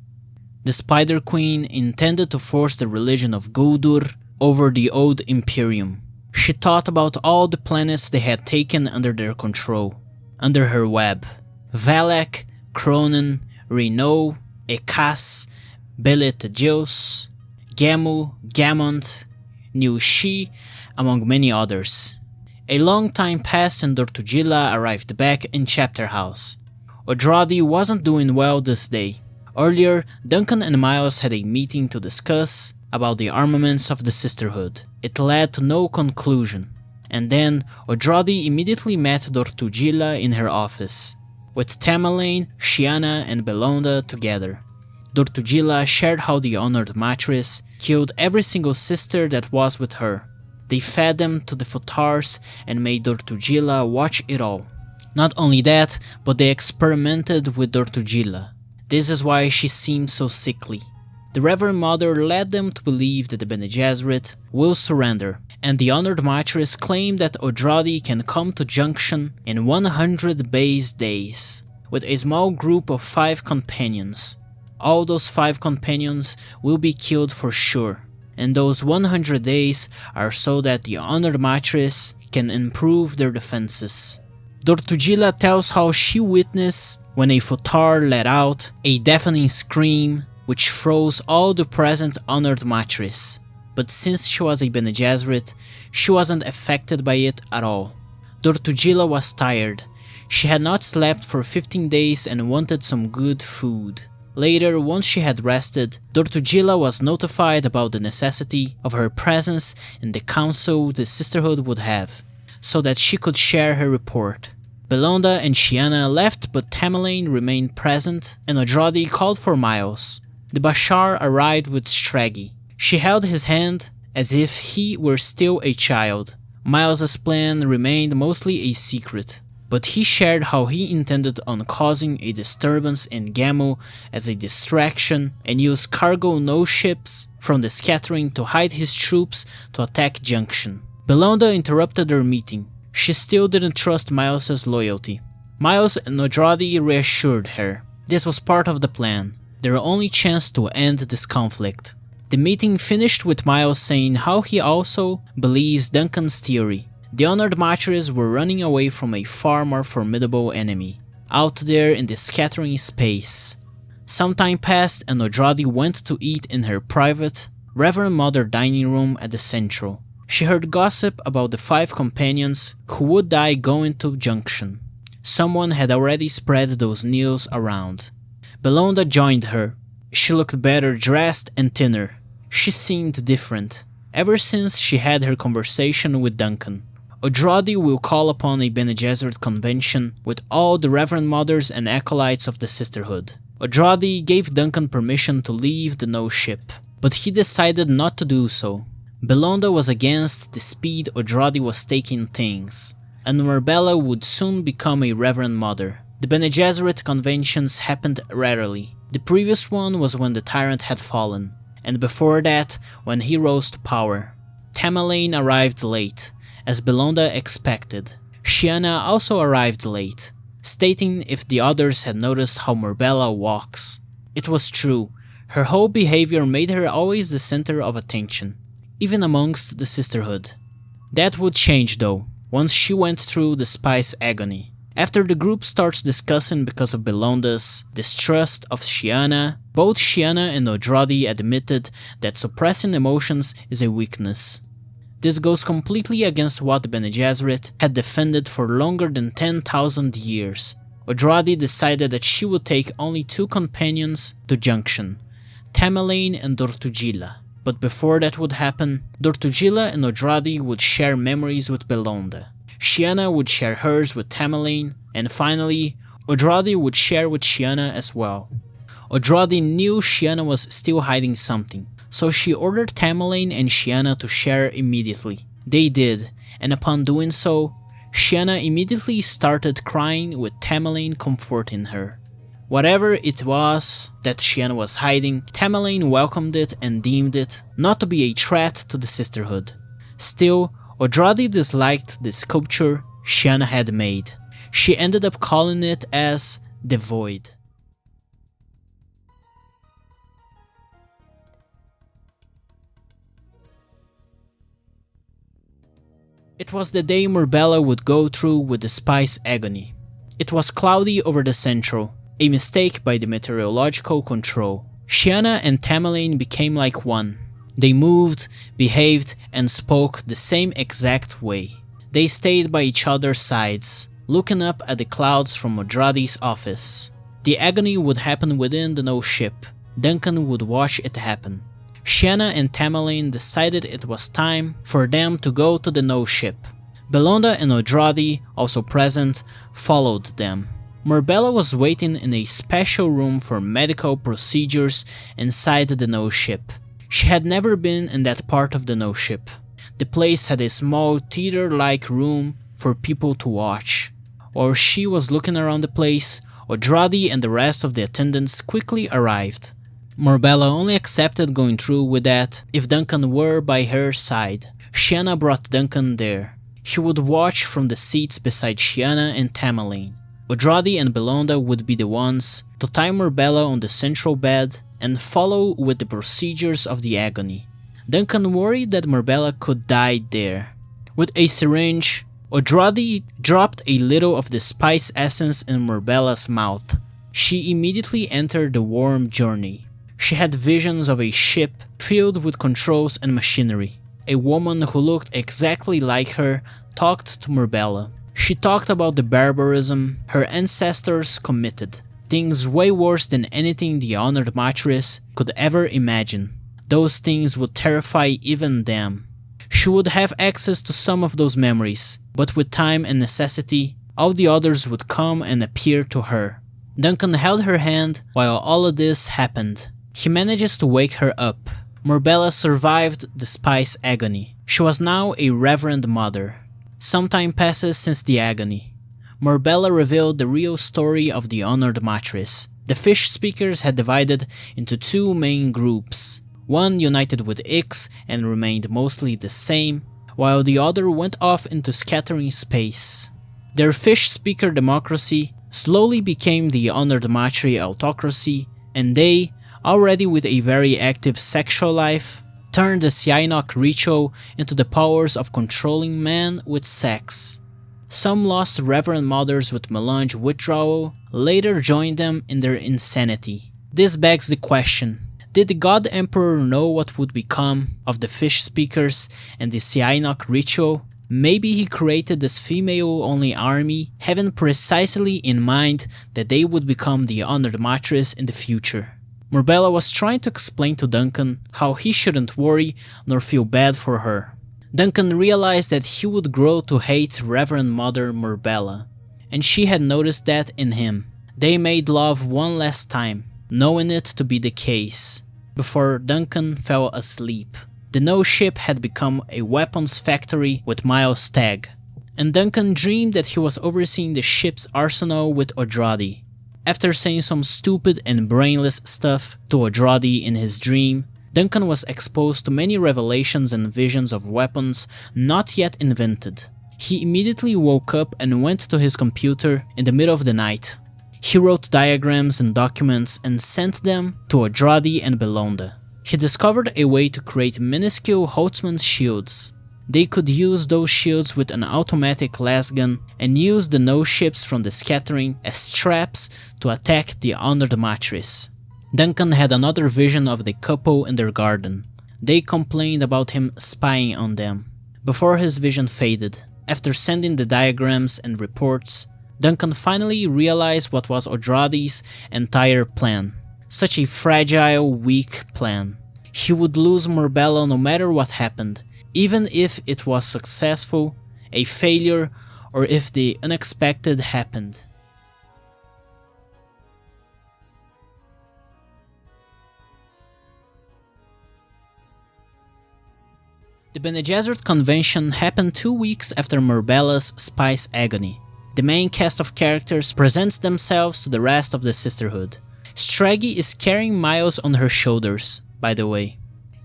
The Spider Queen intended to force the religion of Guldur over the old Imperium. She thought about all the planets they had taken under their control. under her web. Valak, Cronin, Renault, Ekas, Betelgeuse, Gammu, Gamont, New She, among many others. A long time passed and Dortugilla arrived back in Chapterhouse. Odrade wasn't doing well this day. Earlier, Duncan and Miles had a meeting to discuss about the armaments of the Sisterhood. It led to no conclusion. And then, Odrade immediately met Dortugilla in her office, with Tamalane, Sheeana and Bellonda together. Dortugilla shared how the Honored Matrix killed every single sister that was with her. They fed them to the Futars and made Dortugilla watch it all. Not only that, but they experimented with Dortugilla. This is why she seemed so sickly. The Reverend Mother led them to believe that the Bene Gesserit will surrender, and the Honored Matrix claimed that Odrade can come to Junction in 100 base days, with a small group of 5 companions. All those 5 companions will be killed for sure, and those 100 days are so that the Honored Matrix can improve their defenses. Dortugilla tells how she witnessed when a Futar let out a deafening scream which froze all the present Honored Matrix, but since she was a Bene Gesserit, she wasn't affected by it at all. Dortugilla was tired. She had not slept for 15 days and wanted some good food. Later, once she had rested, Dortugilla was notified about the necessity of her presence in the council the Sisterhood would have, so that she could share her report. Bellonda and Sheeana left, but Tamalane remained present, and Odrade called for Miles. The Bashar arrived with Streggi. She held his hand as if he were still a child. Miles' plan remained mostly a secret, but he shared how he intended on causing a disturbance in Gammu as a distraction and use cargo no-ships from the scattering to hide his troops to attack Junction. Bellonda interrupted their meeting. She still didn't trust Miles' loyalty. Miles and Odrade reassured her. This was part of the plan, their only chance to end this conflict. The meeting finished with Miles saying how he also believes Duncan's theory. The Honored Matrix were running away from a far more formidable enemy, out there in the scattering space. Some time passed and Odrade went to eat in her private Reverend Mother dining room at the Central. She heard gossip about the 5 companions who would die going to Junction. Someone had already spread those news around. Bellonda joined her. She looked better dressed and thinner. She seemed different, ever since she had her conversation with Duncan. Odrade will call upon a Bene Gesserit convention with all the Reverend Mothers and Acolytes of the Sisterhood. Odrade gave Duncan permission to leave the no-ship, but he decided not to do so. Bellonda was against the speed Odrade was taking things, and Murbella would soon become a Reverend Mother. The Bene Gesserit conventions happened rarely. The previous one was when the tyrant had fallen, and before that, when he rose to power. Tamalane arrived late, as Bellonda expected. Sheeana also arrived late, stating if the others had noticed how Murbella walks. It was true, her whole behavior made her always the center of attention, even amongst the Sisterhood. That would change though, once she went through the spy's agony. After the group starts discussing because of Bellonda's distrust of Sheeana, both Sheeana and Odrade admitted that suppressing emotions is a weakness. This goes completely against what the Bene Gesserit had defended for longer than 10,000 years. Odrade decided that she would take only 2 companions to Junction, Tamalane and Dortugilla. But before that would happen, Dortugilla and Odrade would share memories with Bellonda. Sheeana would share hers with Tamalane, and finally, Odrade would share with Sheeana as well. Odrade knew Sheeana was still hiding something, so she ordered Tamalane and Sheeana to share immediately. They did, and upon doing so, Sheeana immediately started crying with Tamalane comforting her. Whatever it was that Sheeana was hiding, Tamalane welcomed it and deemed it not to be a threat to the Sisterhood. Still, Odrade disliked the sculpture Sheeana had made. She ended up calling it as the Void. It was the day Murbella would go through with the spy's agony. It was cloudy over the central, a mistake by the meteorological control. Sheeana and Tamalane became like one. They moved, behaved, and spoke the same exact way. They stayed by each other's sides, looking up at the clouds from Odrade's office. The agony would happen within the no ship. Duncan would watch it happen. Sheeana and Tamalane decided it was time for them to go to the no ship. Bellonda and Odrade, also present, followed them. Murbella was waiting in a special room for medical procedures inside the no ship. She had never been in that part of the no ship. The place had a small theater-like room for people to watch. While she was looking around the place, Odrade and the rest of the attendants quickly arrived. Murbella only accepted going through with that if Duncan were by her side. Sheeana brought Duncan there. He would watch from the seats beside Sheeana and Tamalane. Odrade and Bellonda would be the ones to tie Murbella on the central bed and follow with the procedures of the agony. Duncan worried that Murbella could die there. With a syringe, Odrade dropped a little of the spice essence in Murbella's mouth. She immediately entered the warm journey. She had visions of a ship filled with controls and machinery. A woman who looked exactly like her talked to Murbella. She talked about the barbarism her ancestors committed, things way worse than anything the Honored Matres could ever imagine. Those things would terrify even them. She would have access to some of those memories, but with time and necessity, all the others would come and appear to her. Duncan held her hand while all of this happened. He manages to wake her up. Murbella survived the spice agony. She was now a Reverend mother. Some time passes since the agony. Murbella revealed the real story of the Honored Matres. The fish speakers had divided into two main groups. One united with Ix and remained mostly the same, while the other went off into scattering space. Their fish speaker democracy slowly became the Honored Matre autocracy, and they, already with a very active sexual life, turned the Scienok ritual into the powers of controlling man with sex. Some lost Reverend mothers with melange withdrawal later joined them in their insanity. This begs the question, did the God Emperor know what would become of the fish speakers and the Scienok ritual? Maybe he created this female-only army, having precisely in mind that they would become the Honored Matres in the future. Murbella was trying to explain to Duncan how he shouldn't worry nor feel bad for her. Duncan realized that he would grow to hate Reverend Mother Murbella, and she had noticed that in him. They made love one last time, knowing it to be the case, before Duncan fell asleep. The no ship had become a weapons factory with Miles Teg, and Duncan dreamed that he was overseeing the ship's arsenal with Odrade. After saying some stupid and brainless stuff to Odrade in his dream, Duncan was exposed to many revelations and visions of weapons not yet invented. He immediately woke up and went to his computer in the middle of the night. He wrote diagrams and documents and sent them to Odrade and Bellonda. He discovered a way to create minuscule Holtzman's shields. They could use those shields with an automatic lasgun and use the no ships from the scattering as traps to attack the Honored Matres. Duncan had another vision of the couple in their garden. They complained about him spying on them. Before his vision faded, after sending the diagrams and reports, Duncan finally realized what was Odrade's entire plan. Such a fragile, weak plan. He would lose Murbella no matter what happened, even if it was successful, a failure, or if the unexpected happened. The Bene Gesserit convention happened 2 weeks after Murbella's spice agony. The main cast of characters presents themselves to the rest of the sisterhood. Streggi is carrying Miles on her shoulders, by the way.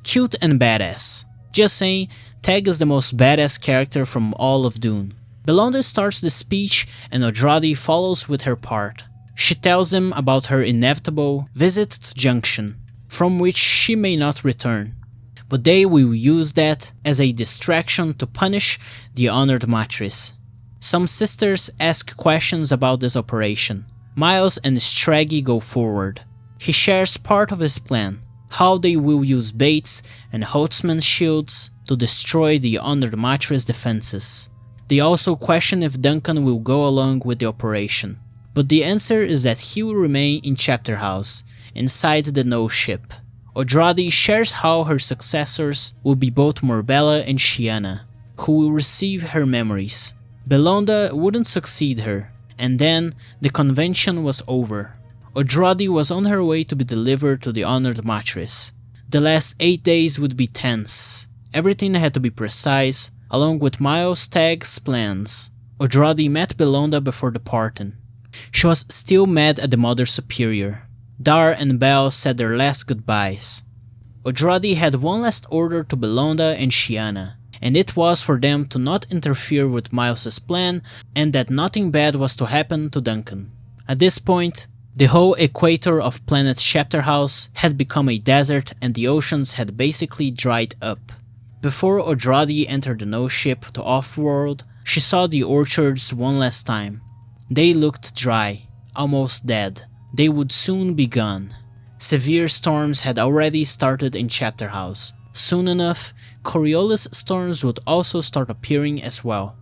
Cute and badass. Just saying, Teg is the most badass character from all of Dune. Bellonda starts the speech and Odrade follows with her part. She tells him about her inevitable visit to Junction, from which she may not return. But they will use that as a distraction to punish the Honored Matres. Some sisters ask questions about this operation. Miles and Streggi go forward. He shares part of his plan, how they will use baits and Holtzman shields to destroy the Honored Mattress defenses. They also question if Duncan will go along with the operation, but the answer is that he will remain in Chapterhouse, inside the No ship. Odrade shares how her successors will be both Murbella and Sheeana, who will receive her memories. Bellonda wouldn't succeed her, and then the convention was over. Odrade was on her way to be delivered to the Honored Mattress. The last 8 days would be tense. Everything had to be precise, along with Miles Teg's plans. Odrade met Bellonda before departing. She was still mad at the Mother Superior. Dar and Bell said their last goodbyes. Odrade had one last order to Bellonda and Sheeana, and it was for them to not interfere with Miles' plan and that nothing bad was to happen to Duncan. At this point, the whole equator of planet Chapterhouse had become a desert and the oceans had basically dried up. Before Odrade entered the No ship to Off-World, she saw the orchards one last time. They looked dry, almost dead. They would soon be gone. Severe storms had already started in Chapterhouse. Soon enough, Coriolis storms would also start appearing as well.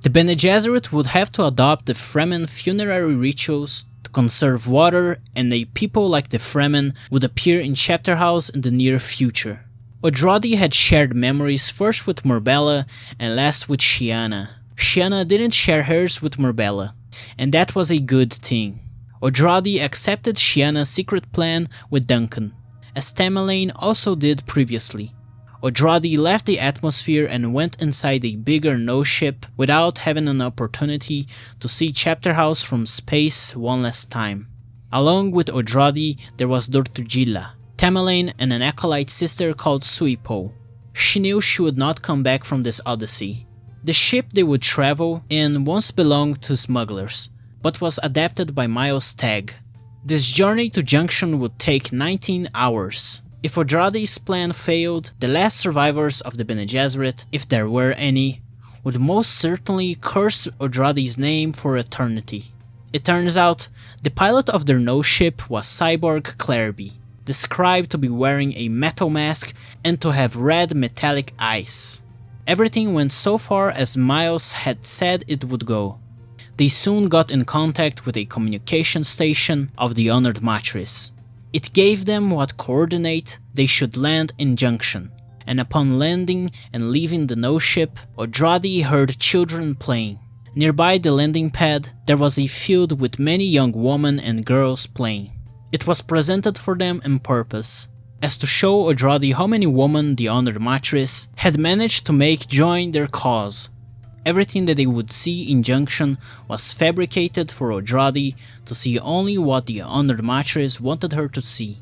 The Bene Gesserit would have to adopt the Fremen funerary rituals to conserve water, and a people like the Fremen would appear in Chapterhouse in the near future. Odrade had shared memories first with Murbella and last with Sheeana. Sheeana didn't share hers with Murbella, and that was a good thing. Odrade accepted Sheeana's secret plan with Duncan, as Tamalane also did previously. Odrade left the atmosphere and went inside a bigger No ship without having an opportunity to see Chapterhouse from space one last time. Along with Odrade, there was Dortugilla, Tamalane, and an Acolyte sister called Suipo. She knew she would not come back from this odyssey. The ship they would travel in once belonged to smugglers, but was adapted by Miles Teg. This journey to Junction would take 19 hours. If Odrade's plan failed, the last survivors of the Bene Gesserit, if there were any, would most certainly curse Odrade's name for eternity. It turns out, the pilot of their No ship was Cyborg Clarby, described to be wearing a metal mask and to have red metallic eyes. Everything went so far as Miles had said it would go. They soon got in contact with a communication station of the Honored Mattress. It gave them what coordinate they should land in Junction, and upon landing and leaving the No ship, Odrade heard children playing. Nearby the landing pad, there was a field with many young women and girls playing. It was presented for them on purpose, as to show Odrade how many women the Honored Mattress had managed to make join their cause. Everything that they would see in Junction was fabricated for Odrade to see only what the Honored Mattress wanted her to see.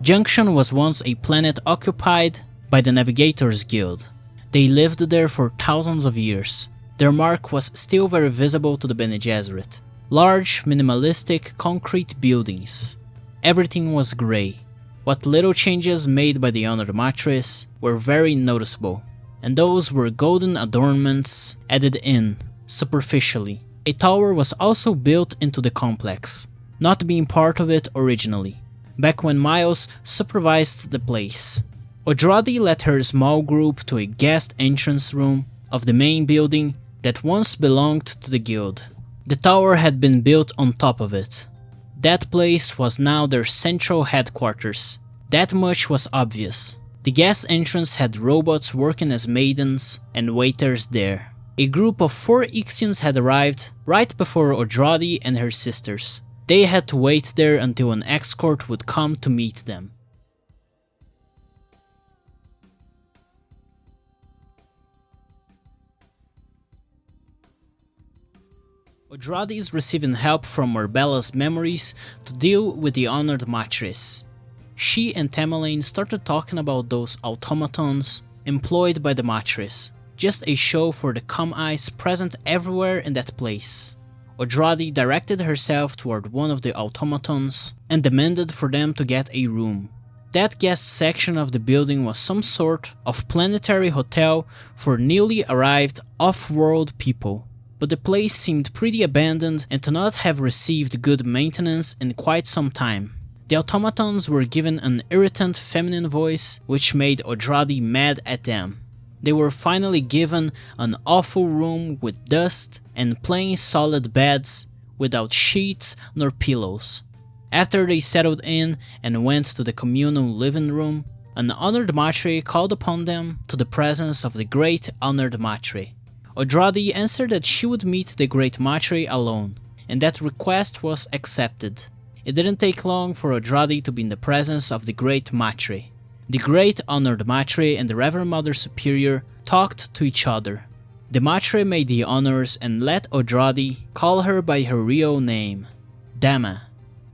Junction was once a planet occupied by the Navigators Guild. They lived there for thousands of years. Their mark was still very visible to the Bene Gesserit. Large, minimalistic, concrete buildings. Everything was grey. What little changes made by the Honored Mattress were very noticeable, and those were golden adornments added in, superficially. A tower was also built into the complex, not being part of it originally, back when Miles supervised the place. Odrade led her small group to a guest entrance room of the main building that once belonged to the guild. The tower had been built on top of it. That place was now their central headquarters. That much was obvious. The guest entrance had robots working as maidens and waiters there. A group of 4 Ixians had arrived right before Odrade and her sisters. They had to wait there until an escort would come to meet them. Odrade is receiving help from Murbella's memories to deal with the Honored Mattress. She and Tamalane started talking about those automatons employed by the Mattress, just a show for the calm eyes present everywhere in that place. Odrade directed herself toward one of the automatons and demanded for them to get a room. That guest section of the building was some sort of planetary hotel for newly arrived off-world people. but the place seemed pretty abandoned and to not have received good maintenance in quite some time. The automatons were given an irritant feminine voice, which made Odrade mad at them. They were finally given an awful room with dust and plain solid beds without sheets nor pillows. After they settled in and went to the communal living room, an honored matre called upon them to the presence of the great honored matre. Odrade answered that she would meet the great matre alone, and that request was accepted. It didn't take long for Odrade to be in the presence of the great matre. The great honored matre and the Reverend Mother Superior talked to each other. The matre made the honors and let Odrade call her by her real name, Dama.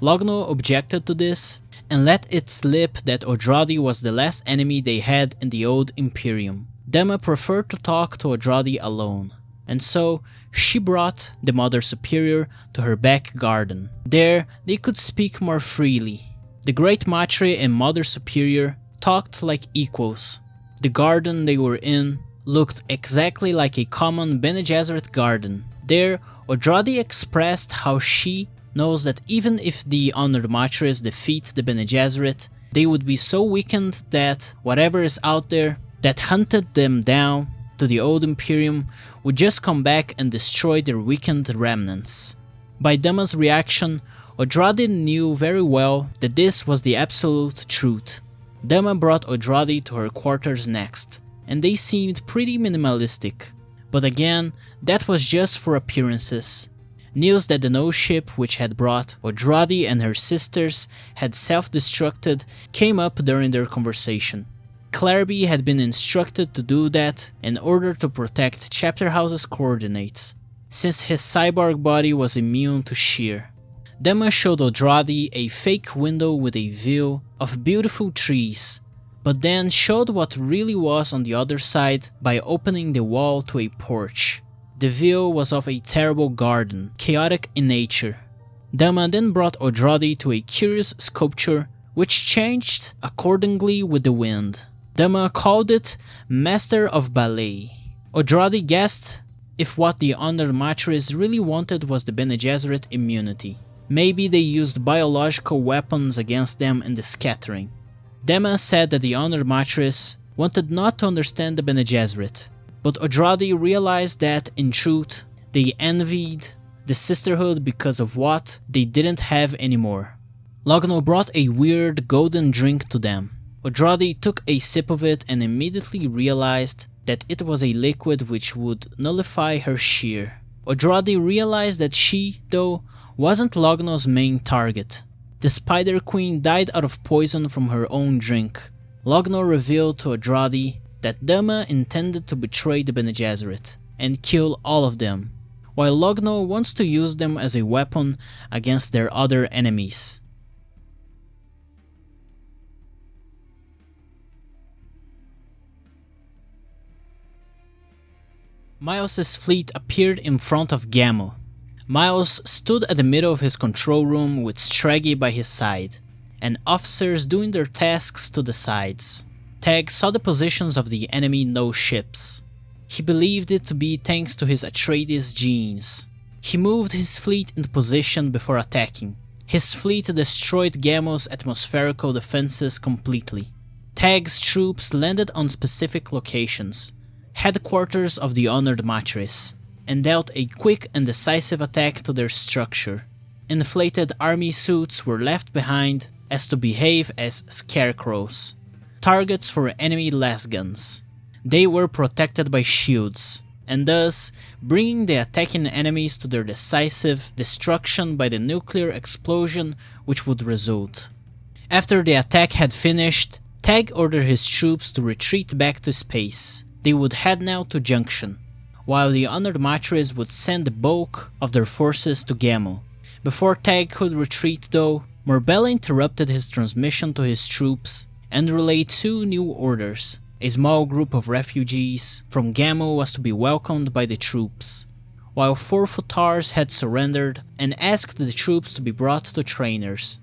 Logno objected to this and let it slip that Odrade was the last enemy they had in the old Imperium. Dama preferred to talk to Odrade alone, and so she brought the Mother Superior to her back garden. There they could speak more freely. The Great Matre and Mother Superior talked like equals. The garden they were in looked exactly like a common Bene Gesserit garden. There, Odrade expressed how she knows that even if the Honored Matres defeat the Bene Gesserit, they would be so weakened that whatever is out there that hunted them down to the old Imperium would just come back and destroy their weakened remnants. By Dama's reaction, Odrade knew very well that this was the absolute truth. Dama brought Odrade to her quarters next, and they seemed pretty minimalistic. But again, that was just for appearances. News that the no ship which had brought Odrade and her sisters had self-destructed came up during their conversation. Clarby had been instructed to do that in order to protect Chapterhouse's coordinates, since his cyborg body was immune to shear. Dama showed Odrade a fake window with a view of beautiful trees, but then showed what really was on the other side by opening the wall to a porch. The view was of a terrible garden, chaotic in nature. Dama then brought Odrade to a curious sculpture which changed accordingly with the wind. Dama called it Master of Ballet. Odrade guessed if what the Honored Matres really wanted was the Bene Gesserit immunity. Maybe they used biological weapons against them in the scattering. Dama said that the Honored Matres wanted not to understand the Bene Gesserit, but Odrade realized that, in truth, they envied the sisterhood because of what they didn't have anymore. Logno brought a weird golden drink to them. Odrade took a sip of it and immediately realized that it was a liquid which would nullify her shear. Odrade realized that she, though, wasn't Logno's main target. The Spider Queen died out of poison from her own drink. Logno revealed to Odrade that Dama intended to betray the Bene Gesserit and kill all of them, while Logno wants to use them as a weapon against their other enemies. Miles's fleet appeared in front of Gammu. Miles stood at the middle of his control room with Streggi by his side, and officers doing their tasks to the sides. Teg saw the positions of the enemy no ships. He believed it to be thanks to his Atreides genes. He moved his fleet into position before attacking. His fleet destroyed Gammu's atmospherical defenses completely. Teg's troops landed on specific locations, headquarters of the Honored Matres, and dealt a quick and decisive attack to their structure. Inflated army suits were left behind as to behave as scarecrows, targets for enemy lasguns. They were protected by shields, and thus bringing the attacking enemies to their decisive destruction by the nuclear explosion which would result. After the attack had finished, Teg ordered his troops to retreat back to space. They would head now to Junction, while the Honored Matres would send the bulk of their forces to Gammu. Before Teg could retreat though, Murbella interrupted his transmission to his troops and relayed two new orders. A small group of refugees from Gammu was to be welcomed by the troops, while 4 Futars had surrendered and asked the troops to be brought to trainers.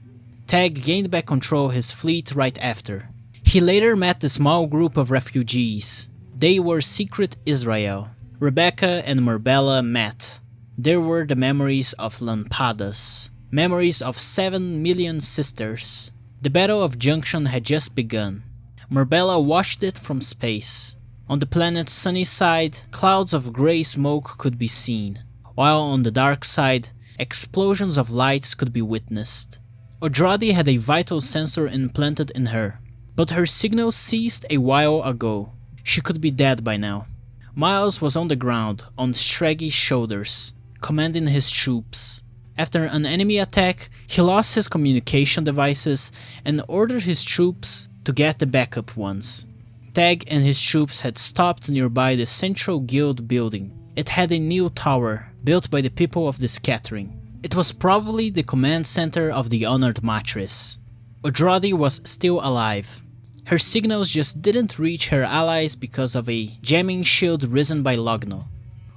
Teg gained back control of his fleet right after. He later met the small group of refugees. They were Secret Israel, Rebecca and Murbella met. There were the memories of Lampadas, memories of 7 million sisters. The Battle of Junction had just begun. Murbella watched it from space. On the planet's sunny side, clouds of grey smoke could be seen, while on the dark side, explosions of lights could be witnessed. Odrade had a vital sensor implanted in her, but her signal ceased a while ago. She could be dead by now. Miles was on the ground, on Streggi's shoulders, commanding his troops. After an enemy attack, he lost his communication devices and ordered his troops to get the backup ones. Teg and his troops had stopped nearby the central guild building. It had a new tower, built by the people of the Scattering. It was probably the command center of the Honored Matrix. Odrade was still alive. Her signals just didn't reach her allies because of a jamming shield risen by Logno.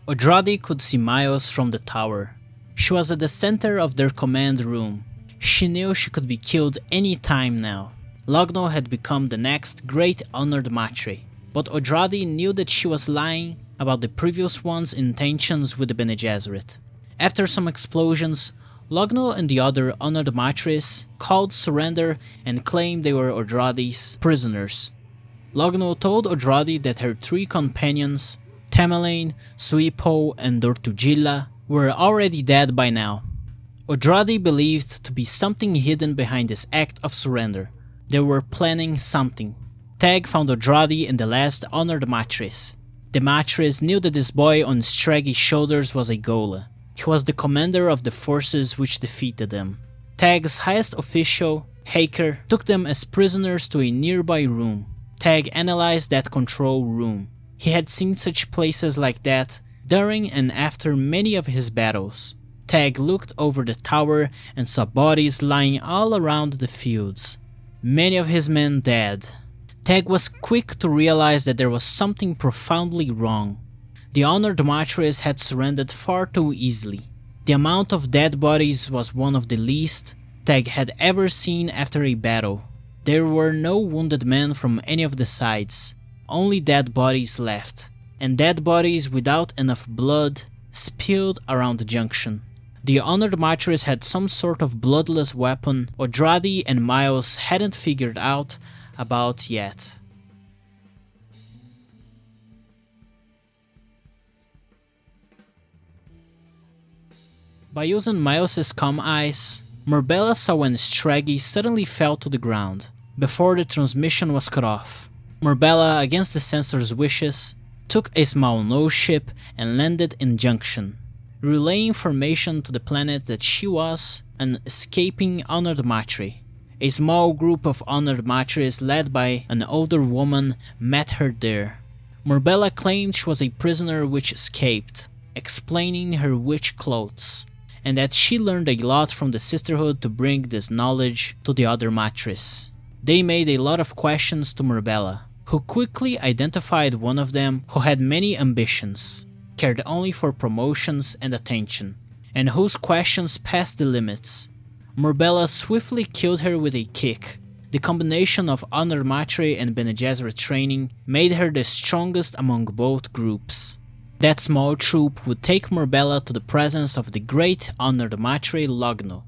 Odrade could see Miles from the tower. She was at the center of their command room. She knew she could be killed any time now. Logno had become the next great Honored Matre, but Odrade knew that she was lying about the previous one's intentions with the Bene Gesserit. After some explosions, Logno and the other Honored Matres called surrender and claimed they were Odrade's prisoners. Logno told Odrade that her 3 companions, Tamalane, Suipo, and Dortugilla, were already dead by now. Odrade believed to be something hidden behind this act of surrender. They were planning something. Teg found Odrade in the last Honored Matrix. The Matrix knew that this boy on Streggi's shoulders was a Ghola. He was the commander of the forces which defeated them. Teg's highest official, Haker, took them as prisoners to a nearby room. Teg analyzed that control room. He had seen such places like that during and after many of his battles. Teg looked over the tower and saw bodies lying all around the fields. Many of his men dead. Teg was quick to realize that there was something profoundly wrong. The Honored Matres had surrendered far too easily. The amount of dead bodies was one of the least Teg had ever seen after a battle. There were no wounded men from any of the sides, only dead bodies left, and dead bodies without enough blood spilled around the junction. The Honored Matres had some sort of bloodless weapon Odrade and Miles hadn't figured out about yet. By using Miles' calm eyes, Murbella saw when Streggi suddenly fell to the ground, before the transmission was cut off. Murbella, against the Censors' wishes, took a small nose ship and landed in Junction, relaying information to the planet that she was an escaping Honored Matre. A small group of Honored Matres led by an older woman met her there. Murbella claimed she was a prisoner which escaped, explaining her witch clothes, and that she learned a lot from the Sisterhood to bring this knowledge to the other Matres. They made a lot of questions to Murbella, who quickly identified one of them who had many ambitions, cared only for promotions and attention, and whose questions passed the limits. Murbella swiftly killed her with a kick. The combination of Honored Matre and Bene Gesserit training made her the strongest among both groups. That small troop would take Murbella to the presence of the great Honored Matre Logno,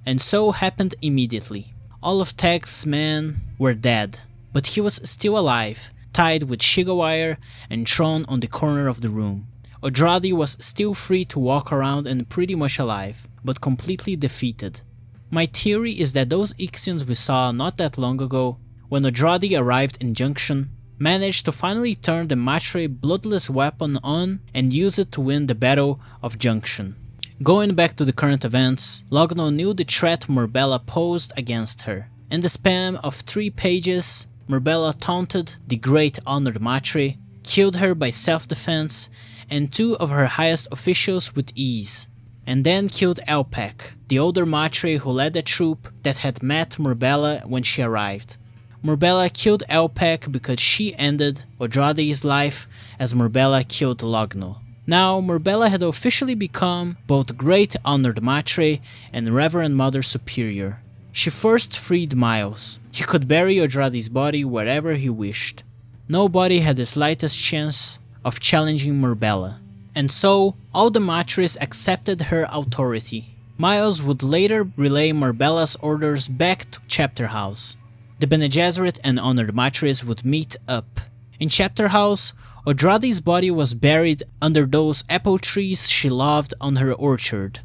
and so happened immediately. All of Teg's men were dead, but he was still alive, tied with Shiga wire and thrown on the corner of the room. Odrade was still free to walk around and pretty much alive, but completely defeated. My theory is that those Ixians we saw not that long ago, when Odrade arrived in Junction, managed to finally turn the Matre bloodless weapon on and use it to win the Battle of Junction. Going back to the current events, Logno knew the threat Murbella posed against her. In the span of 3 pages, Murbella taunted the great Honored Matre, killed her by self-defense, and 2 of her highest officials with ease, and then killed Elpek, the older Matre who led the troop that had met Murbella when she arrived. Murbella killed Elpek because she ended Odrade's life as Murbella killed Logno. Now, Murbella had officially become both Great Honored Matre and Reverend Mother Superior. She first freed Miles. He could bury Odrade's body wherever he wished. Nobody had the slightest chance of challenging Murbella. And so, all the Matres accepted her authority. Miles would later relay Murbella's orders back to Chapterhouse. The Bene Gesserit and Honored Matres would meet up. In Chapterhouse, Odrade's body was buried under those apple trees she loved on her orchard.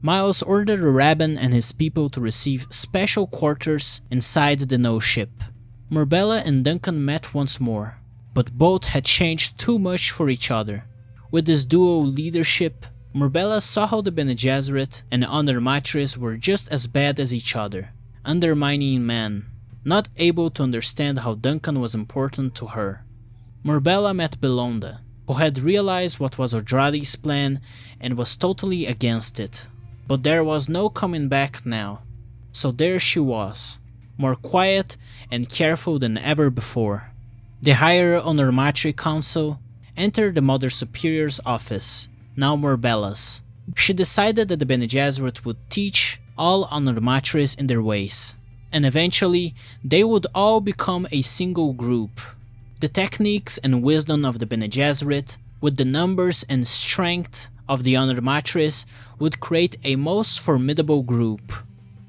Miles ordered Rabbin and his people to receive special quarters inside the No Ship. Murbella and Duncan met once more, but both had changed too much for each other. With this dual leadership, Murbella saw how the Bene Gesserit and Honored Matres were just as bad as each other, undermining men, not able to understand how Duncan was important to her. Murbella met Bellonda, who had realized what was Odrade's plan and was totally against it. But there was no coming back now, so there she was, more quiet and careful than ever before. The higher Honor Matre Council entered the Mother Superior's office, now Murbella's. She decided that the Bene Gesserit would teach all Honor Matres in their ways, and eventually they would all become a single group. The techniques and wisdom of the Bene Gesserit, with the numbers and strength of the Honored Matres, would create a most formidable group.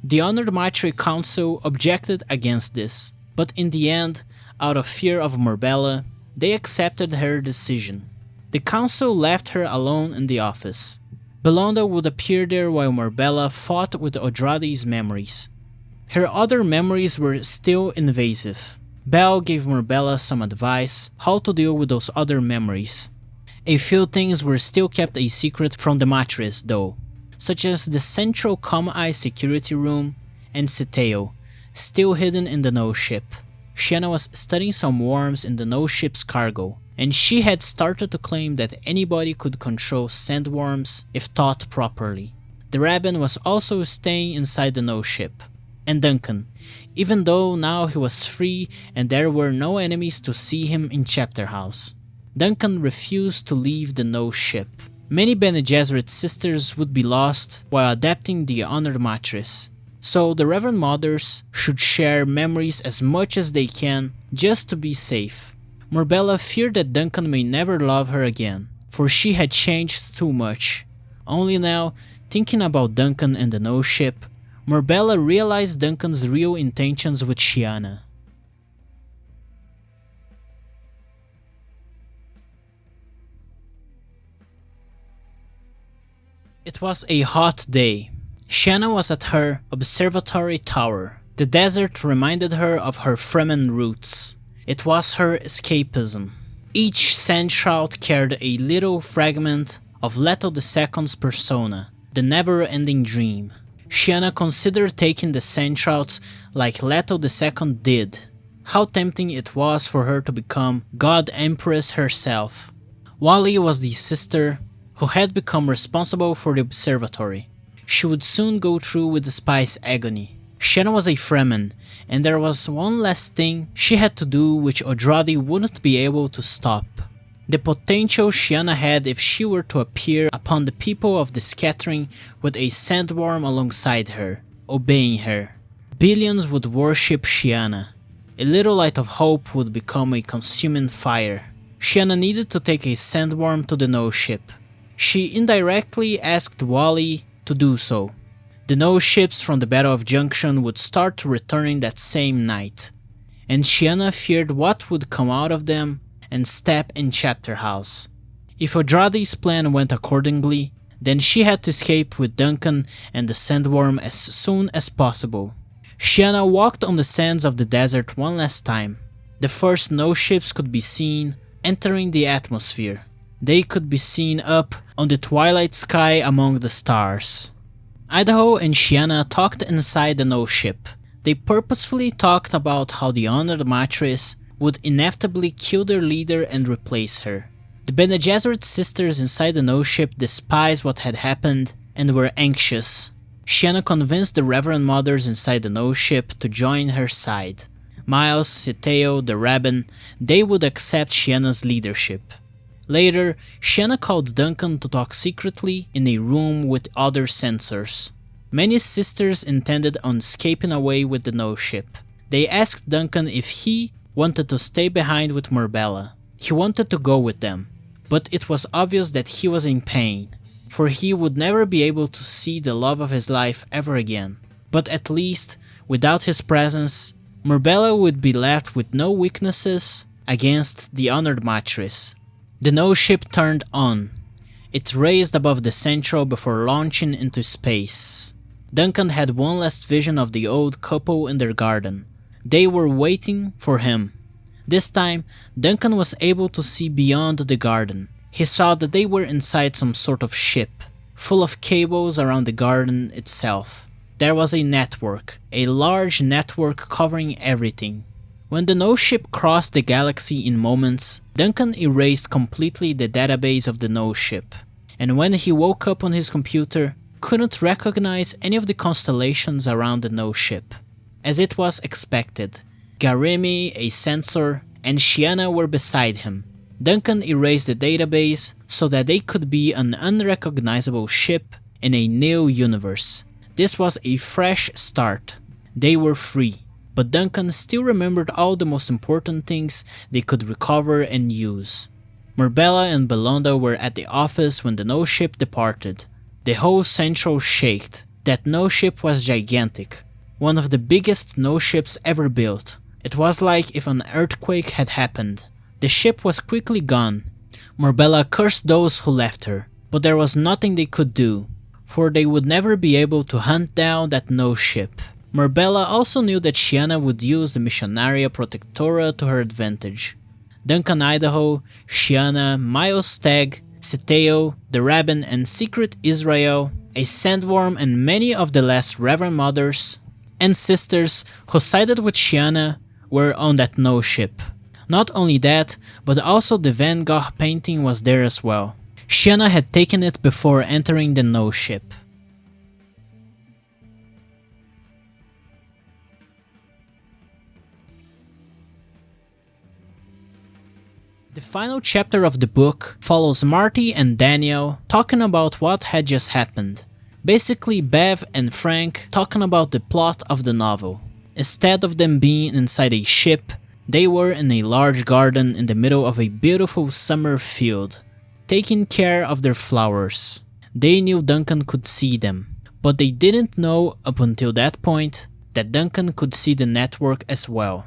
The Honored Matre Council objected against this, but in the end, out of fear of Murbella, they accepted her decision. The council left her alone in the office. Bellonda would appear there while Murbella fought with Odrade's memories. Her other memories were still invasive. Bell gave Murbella some advice how to deal with those other memories. A few things were still kept a secret from the Matres though, such as the central Com-Eye security room and Scytale, still hidden in the No Ship. Sheeana was studying some worms in the No Ship's cargo, and she had started to claim that anybody could control sandworms if taught properly. The Rabbin was also staying inside the No Ship. And Duncan, even though now he was free and there were no enemies to see him in Chapterhouse. Duncan refused to leave the No Ship. Many Bene Gesserit sisters would be lost while adapting the Honored Matres, so the Reverend Mothers should share memories as much as they can just to be safe. Murbella feared that Duncan may never love her again, for she had changed too much. Only now, thinking about Duncan and the No Ship, Murbella realized Duncan's real intentions with Sheeana. It was a hot day. Sheeana was at her observatory tower. The desert reminded her of her Fremen roots. It was her escapism. Each sand shroud carried a little fragment of Leto II's persona, the never-ending dream. Sheeana considered taking the sand shrouds like Leto II did. How tempting it was for her to become God Empress herself. Wally was the sister who had become responsible for the observatory. She would soon go through with the spy's agony. Sheeana was a Fremen, and there was one last thing she had to do which Odrade wouldn't be able to stop. The potential Sheeana had if she were to appear upon the people of the Scattering with a sandworm alongside her, obeying her. Billions would worship Sheeana. A little light of hope would become a consuming fire. Sheeana needed to take a sandworm to the No Ship. She indirectly asked Wally to do so. The No Ships from the Battle of Junction would start returning that same night, and Sheeana feared what would come out of them and step in Chapterhouse. If Odrade's plan went accordingly, then she had to escape with Duncan and the sandworm as soon as possible. Sheeana walked on the sands of the desert one last time. The first No Ships could be seen entering the atmosphere. They could be seen up on the twilight sky among the stars. Idaho and Sheeana talked inside the No Ship. They purposefully talked about how the Honored Matres would inevitably kill their leader and replace her. The Bene Gesserit sisters inside the No Ship despised what had happened and were anxious. Sheeana convinced the Reverend Mothers inside the No Ship to join her side. Miles, Scytale, the Rabbin, they would accept Sheeana's leadership. Later, Sheeana called Duncan to talk secretly in a room with other Censors. Many sisters intended on escaping away with the No Ship. They asked Duncan if he wanted to stay behind with Murbella. He wanted to go with them. but it was obvious that he was in pain, for he would never be able to see the love of his life ever again. But at least, without his presence, Murbella would be left with no weaknesses against the honored Matrice. The nose ship turned on. It raised above the Central before launching into space. Duncan had one last vision of the old couple in their garden. They were waiting for him. This time, Duncan was able to see beyond the garden. He saw that they were inside some sort of ship, full of cables around the garden itself. There was a network, a large network covering everything. When the nose ship crossed the galaxy in moments, Duncan erased completely the database of the nose ship, and when he woke up on his computer, couldn't recognize any of the constellations around the nose ship. As it was expected, Garemi, a censor, and Sheeana were beside him. Duncan erased the database so that they could be an unrecognizable ship in a new universe. This was a fresh start. They were free, but Duncan still remembered all the most important things they could recover and use. Murbella and Bellonda were at the office when the nose ship departed. The whole Central shaked. That nose ship was gigantic, one of the biggest nose ships ever built. It was like if an earthquake had happened. The ship was quickly gone. Murbella cursed those who left her, but there was nothing they could do, for they would never be able to hunt down that nose ship. Murbella also knew that Sheeana would use the Missionaria Protectora to her advantage. Duncan, Idaho, Sheeana, Miles Teg, Scytale, the Rabbin and Secret Israel, a sandworm and many of the last Reverend mothers and sisters who sided with Sheeana were on that nose ship. Not only that, but also the Van Gogh painting was there as well. Sheeana had taken it before entering the nose ship. The final chapter of the book follows Marty and Daniel talking about what had just happened. Basically Bev and Frank talking about the plot of the novel. Instead of them being inside a ship, they were in a large garden in the middle of a beautiful summer field, taking care of their flowers. They knew Duncan could see them, but they didn't know up until that point that Duncan could see the network as well.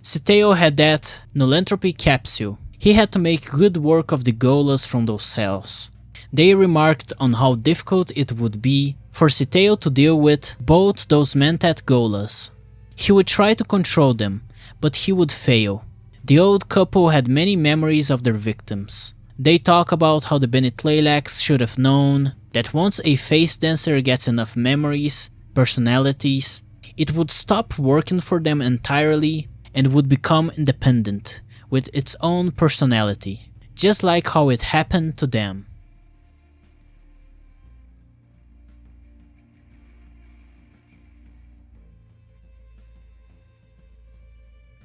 Scytale had that nullentropy capsule. He had to make good work of the Gholas from those cells. They remarked on how difficult it would be for Scytale to deal with both those Mentat-Gholas. He would try to control them, but he would fail. The old couple had many memories of their victims. They talk about how the Bene Tleilax should have known that once a face dancer gets enough memories, personalities, it would stop working for them entirely and would become independent, with its own personality, just like how it happened to them.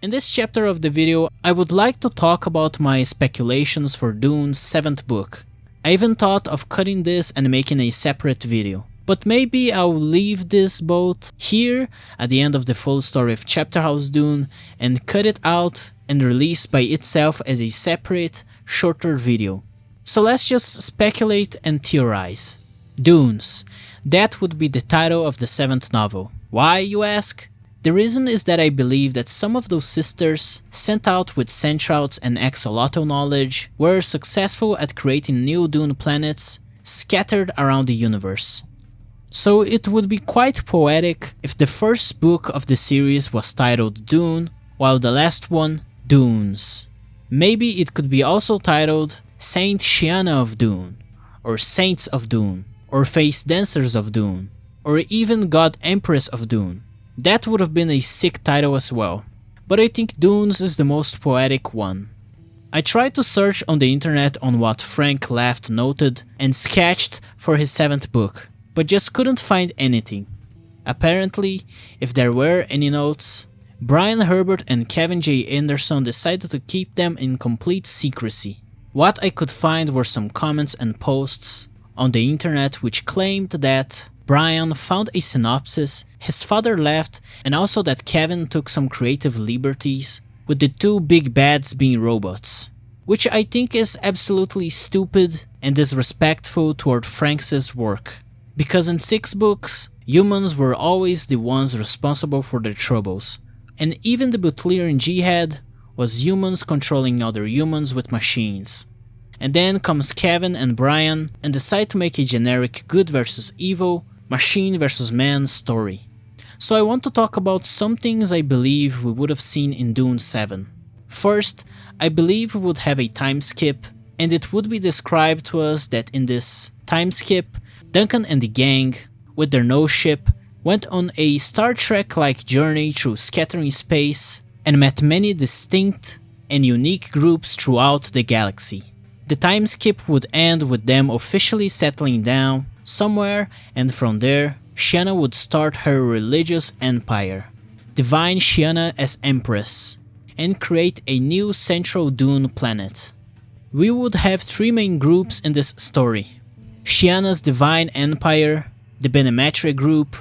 In this chapter of the video, I would like to talk about my speculations for Dune's 7th book. I even thought of cutting this and making a separate video, but maybe I'll leave this both here at the end of the full story of Chapterhouse Dune and cut it out and release by itself as a separate, shorter video. So let's just speculate and theorize. Dunes. That would be the title of the 7th novel. Why, you ask? The reason is that I believe that some of those sisters, sent out with Centrals and Axolotl knowledge, were successful at creating new Dune planets scattered around the universe. So it would be quite poetic if the first book of the series was titled Dune, while the last one, Dunes. Maybe it could be also titled Saint Sheeana of Dune, or Saints of Dune, or Face Dancers of Dune, or even God Empress of Dune. That would have been a sick title as well, but I think Dunes is the most poetic one. I tried to search on the internet on what Frank Left noted and sketched for his 7th book, but just couldn't find anything. Apparently, if there were any notes, Brian Herbert and Kevin J. Anderson decided to keep them in complete secrecy. What I could find were some comments and posts on the internet which claimed that Brian found a synopsis, his father left, and also that Kevin took some creative liberties, with the two big bads being robots. which I think is absolutely stupid and disrespectful toward Frank's work. Because in 6 books, humans were always the ones responsible for their troubles, and even the Butlerian Jihad was humans controlling other humans with machines. And then comes Kevin and Brian and decide to make a generic good versus evil, machine versus man story. So I want to talk about some things I believe we would have seen in Dune 7. First, I believe we would have a time skip, and it would be described to us that in this time skip, Duncan and the gang, with their nose ship, went on a Star Trek-like journey through scattering space and met many distinct and unique groups throughout the galaxy. The time skip would end with them officially settling down somewhere, and from there, Sheeana would start her religious empire, divine Sheeana as Empress, and create a new central Dune planet. We would have 3 main groups in this story: Sheeana's divine empire, the Bene Gesserit group,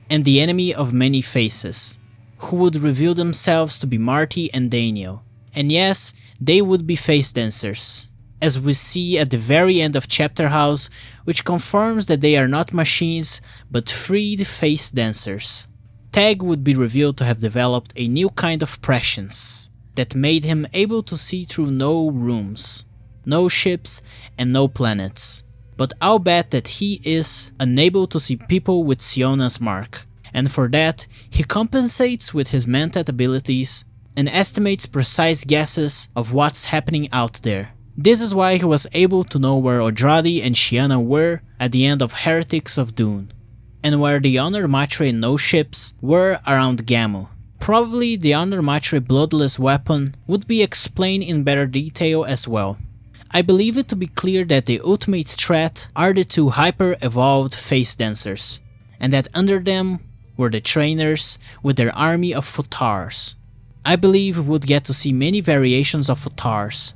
and the enemy of many faces, who would reveal themselves to be Marty and Daniel. And yes, they would be face dancers, as we see at the very end of Chapterhouse, which confirms that they are not machines, but freed face dancers. Teg would be revealed to have developed a new kind of prescience that made him able to see through no rooms, no ships, and no planets. But I'll bet that he is unable to see people with Sheeana's mark, and for that, he compensates with his Mentat abilities and estimates precise guesses of what's happening out there. This is why he was able to know where Odrade and Sheeana were at the end of Heretics of Dune, and where the Honor Matre no ships were around Gammu. Probably the Honor Matre bloodless weapon would be explained in better detail as well. I believe it to be clear that the ultimate threat are the 2 hyper-evolved face dancers, and that under them were the trainers with their army of Futars. I believe we would get to see many variations of Futars,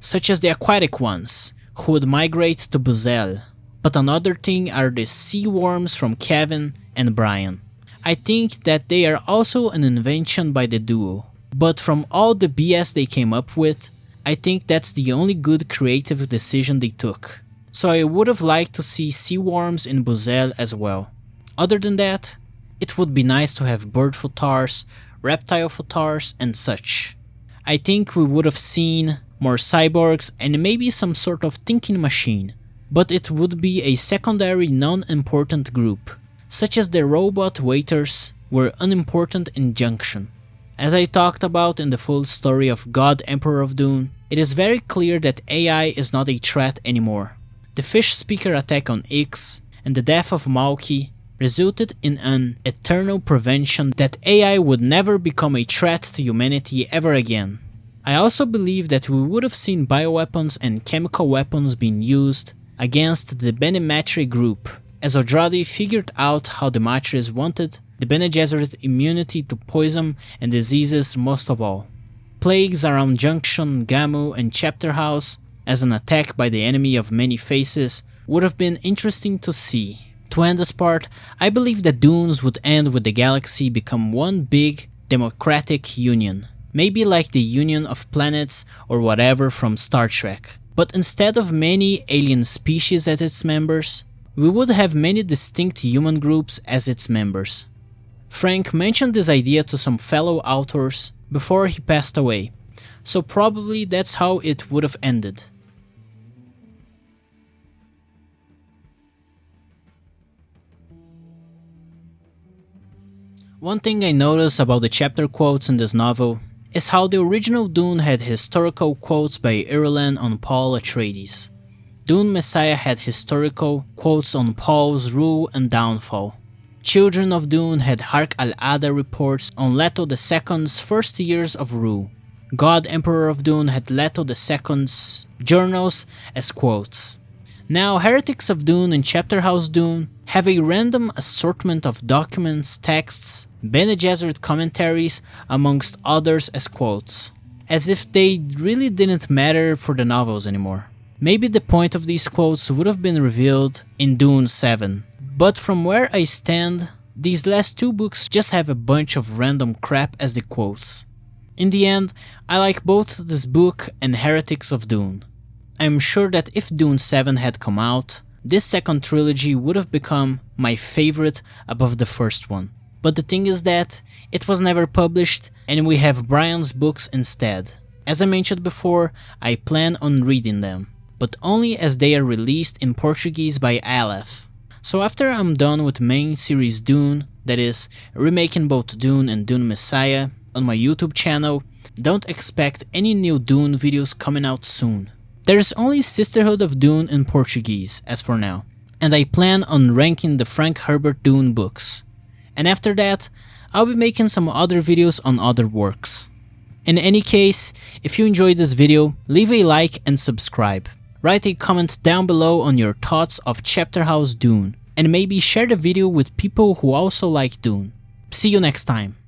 such as the aquatic ones, who would migrate to Buzel. But another thing are the sea worms from Kevin and Brian. I think that they are also an invention by the duo, but from all the BS they came up with, I think that's the only good creative decision they took. So I would have liked to see sea worms in Buzel as well. Other than that, it would be nice to have bird futars, reptile futars, and such. I think we would have seen more cyborgs and maybe some sort of thinking machine, but it would be a secondary non-important group, such as the robot waiters were unimportant in Junction. As I talked about in the full story of God Emperor of Dune, it is very clear that AI is not a threat anymore. The fish speaker attack on Ix and the death of Malki resulted in an eternal prevention that AI would never become a threat to humanity ever again. I also believe that we would have seen bioweapons and chemical weapons being used against the Bene Gesserit group, as Odrade figured out how the Matres wanted the Bene Gesserit immunity to poison and diseases most of all. Plagues around Junction, Gammu, and Chapterhouse as an attack by the enemy of many faces would have been interesting to see. To end this part, I believe that Dunes would end with the galaxy become one big democratic union. Maybe like the Union of Planets or whatever from Star Trek. But instead of many alien species as its members, we would have many distinct human groups as its members. Frank mentioned this idea to some fellow authors before he passed away, so probably that's how it would have ended. One thing I noticed about the chapter quotes in this novel is how the original Dune had historical quotes by Irulan on Paul Atreides. Dune Messiah had historical quotes on Paul's rule and downfall. Children of Dune had Hark al-Ada reports on Leto II's first years of rule. God Emperor of Dune had Leto II's journals as quotes. Now Heretics of Dune and Chapterhouse Dune have a random assortment of documents, texts, Bene Gesserit commentaries, amongst others as quotes, as if they really didn't matter for the novels anymore. Maybe the point of these quotes would have been revealed in Dune 7, but from where I stand, these last 2 books just have a bunch of random crap as the quotes. In the end, I like both this book and Heretics of Dune. I am sure that if Dune 7 had come out, this second trilogy would have become my favorite above the first one. But the thing is that it was never published and we have Brian's books instead. As I mentioned before, I plan on reading them, but only as they are released in Portuguese by Aleph. So after I'm done with main series Dune, that is, remaking both Dune and Dune Messiah on my YouTube channel, don't expect any new Dune videos coming out soon. There's only Sisterhood of Dune in Portuguese as for now, and I plan on ranking the Frank Herbert Dune books. And after that, I'll be making some other videos on other works. In any case, if you enjoyed this video, leave a like and subscribe. Write a comment down below on your thoughts of Chapterhouse Dune, and maybe share the video with people who also like Dune. See you next time.